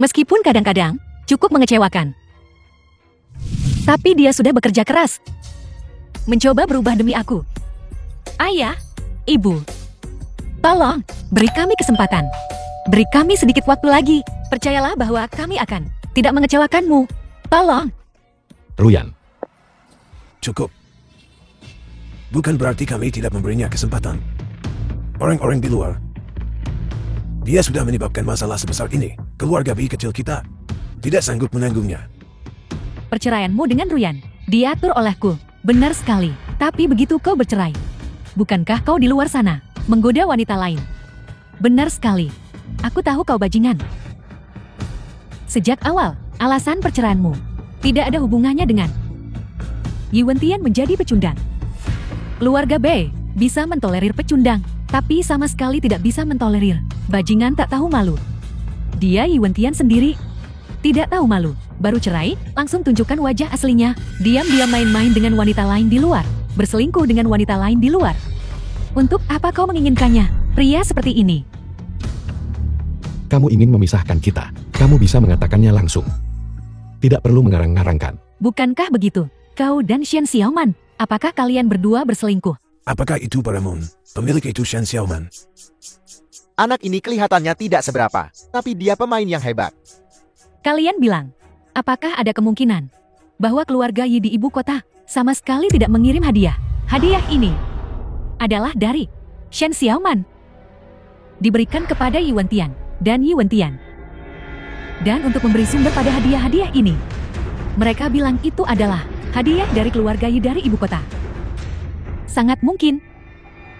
Meskipun kadang-kadang cukup mengecewakan. Tapi dia sudah bekerja keras. Mencoba berubah demi aku. Ayah, ibu. Tolong, beri kami kesempatan. Beri kami sedikit waktu lagi. Percayalah bahwa kami akan tidak mengecewakanmu. Tolong. Ruyan. Cukup. Bukan berarti kami tidak memberinya kesempatan. Orang-orang di luar. Dia sudah menyebabkan masalah sebesar ini. Keluarga Bi kecil kita tidak sanggup menanggungnya. Perceraianmu dengan Ruyan diatur olehku. Benar sekali. Tapi begitu kau bercerai, bukankah kau di luar sana menggoda wanita lain? Benar sekali. Aku tahu kau bajingan. Sejak awal, alasan perceraianmu tidak ada hubungannya dengan Yi Wentian menjadi pecundang. Keluarga B bisa mentolerir pecundang, tapi sama sekali tidak bisa mentolerir bajingan tak tahu malu. Dia Yi Wentian sendiri tidak tahu malu. Baru cerai, langsung tunjukkan wajah aslinya. Diam-diam main-main dengan wanita lain di luar. Berselingkuh dengan wanita lain di luar. Untuk apa kau menginginkannya? Pria seperti ini. Kamu ingin memisahkan kita. Kamu bisa mengatakannya langsung. Tidak perlu mengarang-ngarangkan. Bukankah begitu? Kau dan Shen Xiaoman, apakah kalian berdua berselingkuh? Apakah itu Paramon, pemilik itu Shen Xiaoman? Anak ini kelihatannya tidak seberapa, tapi dia pemain yang hebat. Kalian bilang, apakah ada kemungkinan bahwa keluarga Yi di ibu kota sama sekali tidak mengirim hadiah? Hadiah ini adalah dari Shen Xiaoman. Diberikan kepada Yi Wentian dan Yi Wentian. Dan untuk memberi sumber pada hadiah-hadiah ini, mereka bilang itu adalah hadiah dari keluarga Yi dari ibu kota. Sangat mungkin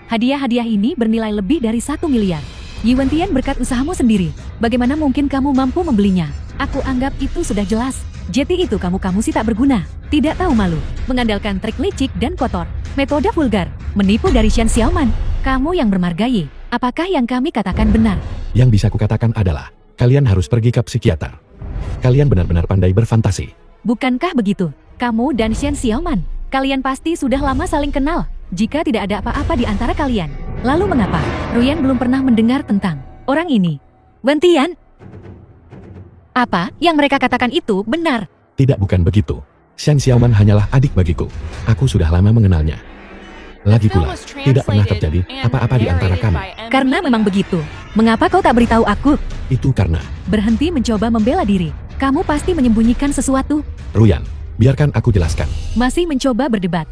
hadiah-hadiah ini bernilai lebih dari 1 miliar. Yi Wentian berkat usahamu sendiri. Bagaimana mungkin kamu mampu membelinya? Aku anggap itu sudah jelas. Jeti itu kamu sih tak berguna. Tidak tahu malu. Mengandalkan trik licik dan kotor. Metode vulgar. Menipu dari Shen Xiaoman. Kamu yang bermargai. Apakah yang kami katakan benar? Yang bisa kukatakan adalah, kalian harus pergi ke psikiater. Kalian benar-benar pandai berfantasi. Bukankah begitu? Kamu dan Shen Xiaoman, kalian pasti sudah lama saling kenal. Jika tidak ada apa-apa di antara kalian, lalu mengapa Ruyan belum pernah mendengar tentang orang ini? Wentian? Apa yang mereka katakan itu benar? Tidak, bukan begitu. Shen Xiaoman hanyalah adik bagiku. Aku sudah lama mengenalnya. Lagi pula, tidak pernah terjadi apa-apa di antara kami. Karena memang begitu. Mengapa kau tak beritahu aku? Itu karena, Berhenti mencoba membela diri. Kamu pasti menyembunyikan sesuatu. Ruyan, biarkan aku jelaskan. Masih mencoba berdebat.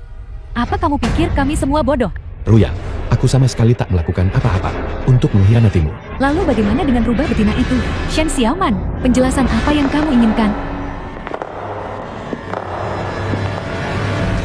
Apa kamu pikir kami semua bodoh? Ruyan, aku sama sekali tak melakukan apa-apa untuk mengkhianatimu. Lalu bagaimana dengan rubah betina itu? Shen Xiaoman, penjelasan apa yang kamu inginkan?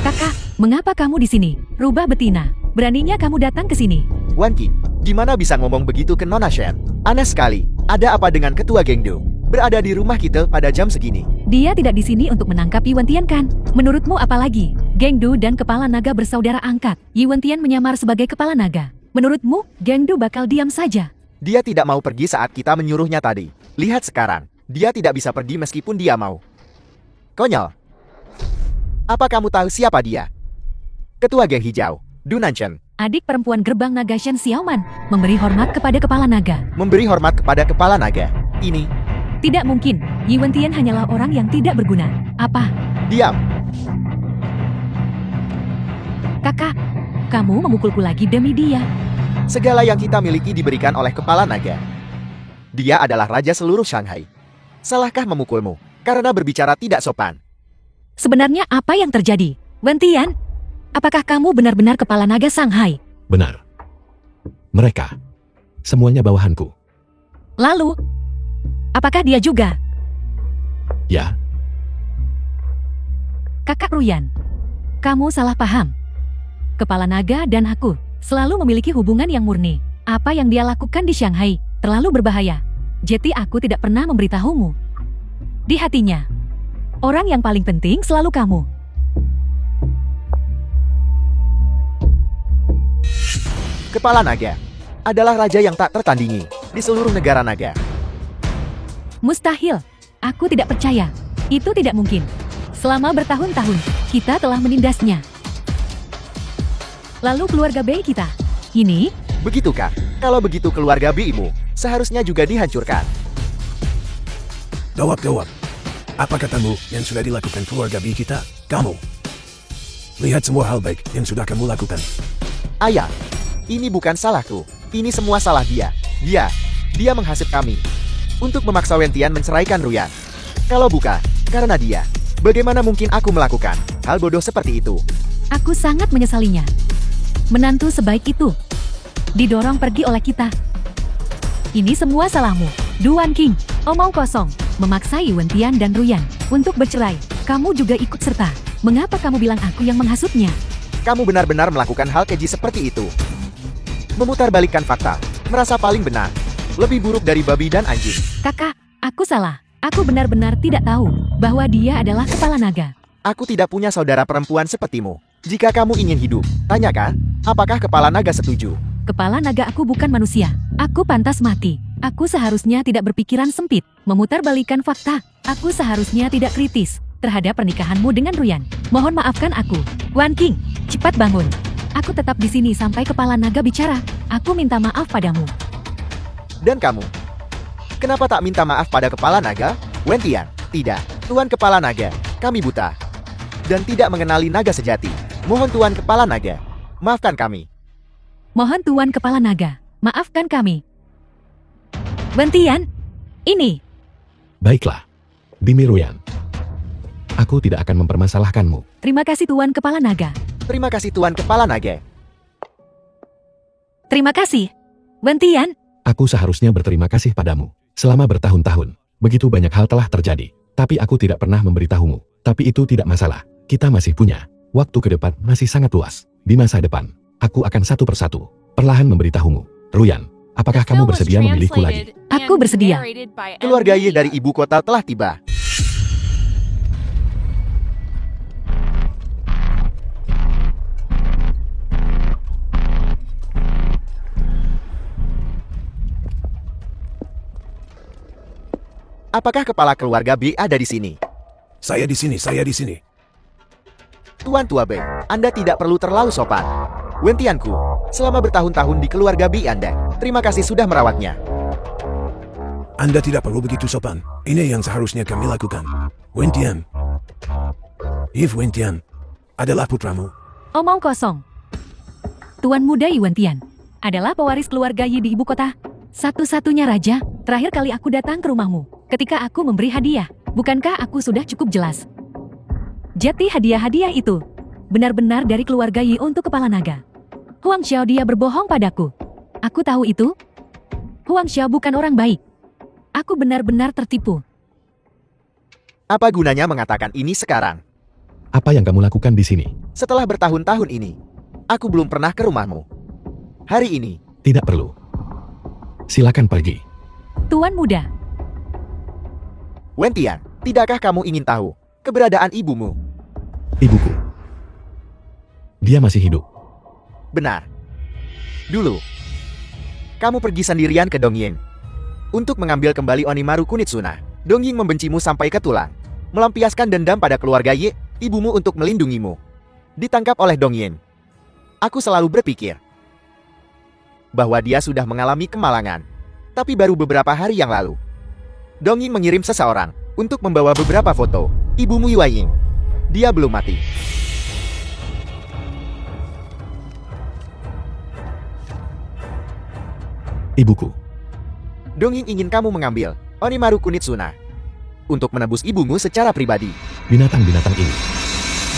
Kakak, mengapa kamu di sini? Rubah betina, beraninya kamu datang ke sini. Wan Qing, gimana bisa ngomong begitu ke Nona Shen? Aneh sekali. Ada apa dengan ketua Gengdu? Berada di rumah kita pada jam segini. Dia tidak di sini untuk menangkap Yi Wentian kan? Menurutmu apa lagi? Gengdu dan kepala naga bersaudara angkat. Yi Wentian menyamar sebagai kepala naga. Menurutmu, Gengdu bakal diam saja? Dia tidak mau pergi saat kita menyuruhnya tadi. Lihat sekarang, dia tidak bisa pergi meskipun dia mau. Konyol. Apa kamu tahu siapa dia? Ketua Geng Hijau, Du Nanchen. Adik perempuan gerbang naga Shen Xiaoman memberi hormat kepada kepala naga. Memberi hormat kepada kepala naga. Ini, Tidak mungkin, Yi Wentian hanyalah orang yang tidak berguna. Apa? diam. Kakak, kamu memukulku lagi demi dia. Segala yang kita miliki diberikan oleh kepala naga. Dia adalah raja seluruh Shanghai. Salahkah memukulmu karena berbicara tidak sopan? Sebenarnya apa yang terjadi? Wentian, apakah kamu benar-benar kepala naga Shanghai? Benar. Mereka, semuanya bawahanku. Lalu, apakah dia juga? Ya, Kakak Ruyan, kamu salah paham. Kepala naga dan aku selalu memiliki hubungan yang murni. Apa yang dia lakukan di Shanghai terlalu berbahaya. Jadi aku tidak pernah memberitahumu. Di hatinya, orang yang paling penting selalu kamu. Kepala naga adalah raja yang tak tertandingi di seluruh negara naga. Mustahil. Aku tidak percaya. Itu tidak mungkin. Selama bertahun-tahun, kita telah menindasnya. Lalu keluarga Bei kita. Ini, Begitukah? Kalau begitu keluarga biimu seharusnya juga dihancurkan. Jawab. Apa katamu yang sudah dilakukan keluarga B kita? Kamu. Lihat semua hal baik yang sudah kamu lakukan. Ayah, ini bukan salahku. Ini semua salah dia. Dia menghasut kami untuk memaksa Wentian menceraikan Ruyan. Kalau bukan karena dia, bagaimana mungkin aku melakukan hal bodoh seperti itu? aku sangat menyesalinya. Menantu sebaik itu didorong pergi oleh kita. Ini semua salahmu, Duan King. Omong kosong, memaksa Yi Wentian dan Ruyan untuk bercerai. Kamu juga ikut serta. Mengapa kamu bilang aku yang menghasutnya? Kamu benar-benar melakukan hal keji seperti itu. Memutarbalikkan fakta, merasa paling benar. Lebih buruk dari babi dan anjing. Kakak, aku salah. Aku benar-benar tidak tahu bahwa dia adalah kepala naga. Aku tidak punya saudara perempuan sepertimu. Jika kamu ingin hidup, tanyakan, apakah kepala naga setuju? Kepala naga aku bukan manusia. Aku pantas mati. Aku seharusnya tidak berpikiran sempit, memutarbalikkan fakta. Aku seharusnya tidak kritis terhadap pernikahanmu dengan Ruyan. Mohon maafkan aku. Wan King, cepat bangun. Aku tetap di sini sampai kepala naga bicara. Aku minta maaf padamu. Dan kamu? Kenapa tak minta maaf pada kepala naga? Wentian, tidak. Tuan kepala naga, kami buta. Dan tidak mengenali naga sejati. Mohon Tuan kepala naga, maafkan kami. Mohon Tuan kepala naga, maafkan kami. Wentian, ini. baiklah. Demi Ruyan, aku tidak akan mempermasalahkanmu. Terima kasih Tuan kepala naga. Terima kasih Tuan kepala naga. Terima kasih. Wentian, Aku seharusnya berterima kasih padamu. Selama bertahun-tahun, begitu banyak hal telah terjadi. Tapi aku tidak pernah memberitahumu. Tapi itu tidak masalah. Kita masih punya waktu ke depan masih sangat luas. Di masa depan, aku akan satu persatu perlahan memberitahumu. Ruyan, apakah kamu bersedia memilihku lagi? Aku and bersedia. narrated by Keluarga Ye Media. dari ibu kota telah tiba. Apakah kepala keluarga B ada di sini? Saya di sini. Tuan Tua B, Anda tidak perlu terlalu sopan. Wentianku, selama bertahun-tahun di keluarga B Anda, terima kasih sudah merawatnya. Anda tidak perlu begitu sopan. Ini yang seharusnya kami lakukan. Wentian. If Wentian adalah putramu, Omong kosong. Tuan muda Yuan adalah pewaris keluarga Yi di ibu kota. Satu-satunya raja. Terakhir kali aku datang ke rumahmu ketika aku memberi hadiah. Bukankah aku sudah cukup jelas? Jati hadiah-hadiah itu benar-benar dari keluarga Yi untuk kepala naga. Huang Xiao dia berbohong padaku. Aku tahu itu. Huang Xiao bukan orang baik. Aku benar-benar tertipu. Apa gunanya mengatakan ini sekarang? Apa yang kamu lakukan di sini? Setelah bertahun-tahun ini, aku belum pernah ke rumahmu. Hari ini, Tidak perlu. Silakan pergi. Tuan muda, Wentian, tidakkah kamu ingin tahu keberadaan ibumu? Ibuku. Dia masih hidup. Benar. Dulu, kamu pergi sendirian ke Dongying untuk mengambil kembali Onimaru Kunitsuna. Dongying membencimu sampai ke tulang, melampiaskan dendam pada keluarga Ye, ibumu untuk melindungimu. Ditangkap oleh Dongying. Aku selalu berpikir bahwa dia sudah mengalami kemalangan. Tapi baru beberapa hari yang lalu, Dongying mengirim seseorang untuk membawa beberapa foto ibumu Yuanying. Dia belum mati. Ibuku. Dongying ingin kamu mengambil Onimaru Kunitsuna untuk menebus ibumu secara pribadi. Binatang-binatang ini.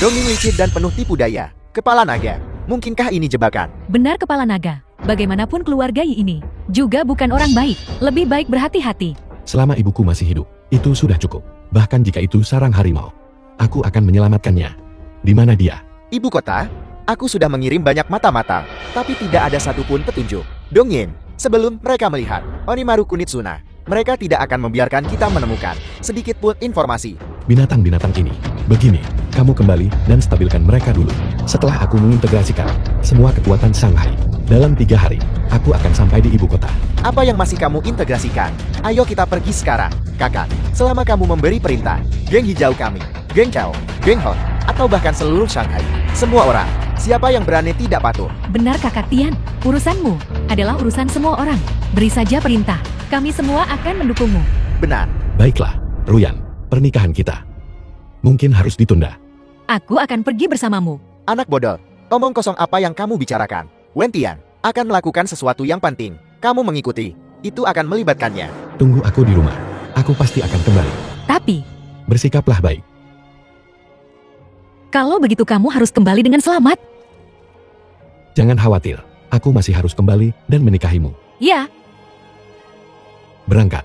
Dongying licik dan penuh tipu daya. Kepala naga, mungkinkah ini jebakan? benar kepala naga. Bagaimanapun keluarga Yi ini juga bukan orang baik. Lebih baik berhati-hati. Selama ibuku masih hidup, itu sudah cukup. Bahkan jika itu sarang harimau, aku akan menyelamatkannya. Di mana dia? Ibu kota, aku sudah mengirim banyak mata-mata, tapi tidak ada satupun petunjuk. Dongying, sebelum mereka melihat Onimaru Kunitsuna, mereka tidak akan membiarkan kita menemukan sedikit pun informasi. Binatang-binatang ini. Begini, kamu kembali dan stabilkan mereka dulu. Setelah aku mengintegrasikan semua kekuatan Shanghai, dalam 3 hari, aku akan sampai di ibu kota. Apa yang masih kamu integrasikan? Ayo kita pergi sekarang, kakak. Selama kamu memberi perintah, geng hijau kami, geng Chao, geng Hot, atau bahkan seluruh Shanghai, semua orang, siapa yang berani tidak patuh? Benar kakak Tian, urusanmu adalah urusan semua orang. Beri saja perintah, kami semua akan mendukungmu. Benar. Baiklah, Ruyan, pernikahan kita mungkin harus ditunda. Aku akan pergi bersamamu. Anak bodoh, omong kosong apa yang kamu bicarakan? Wentian akan melakukan sesuatu yang penting. Kamu mengikuti, itu akan melibatkannya. Tunggu aku di rumah. Aku pasti akan kembali. Tapi, Bersikaplah baik. kalau begitu kamu harus kembali dengan selamat. Jangan khawatir, aku masih harus kembali dan menikahimu. Ya, Berangkat.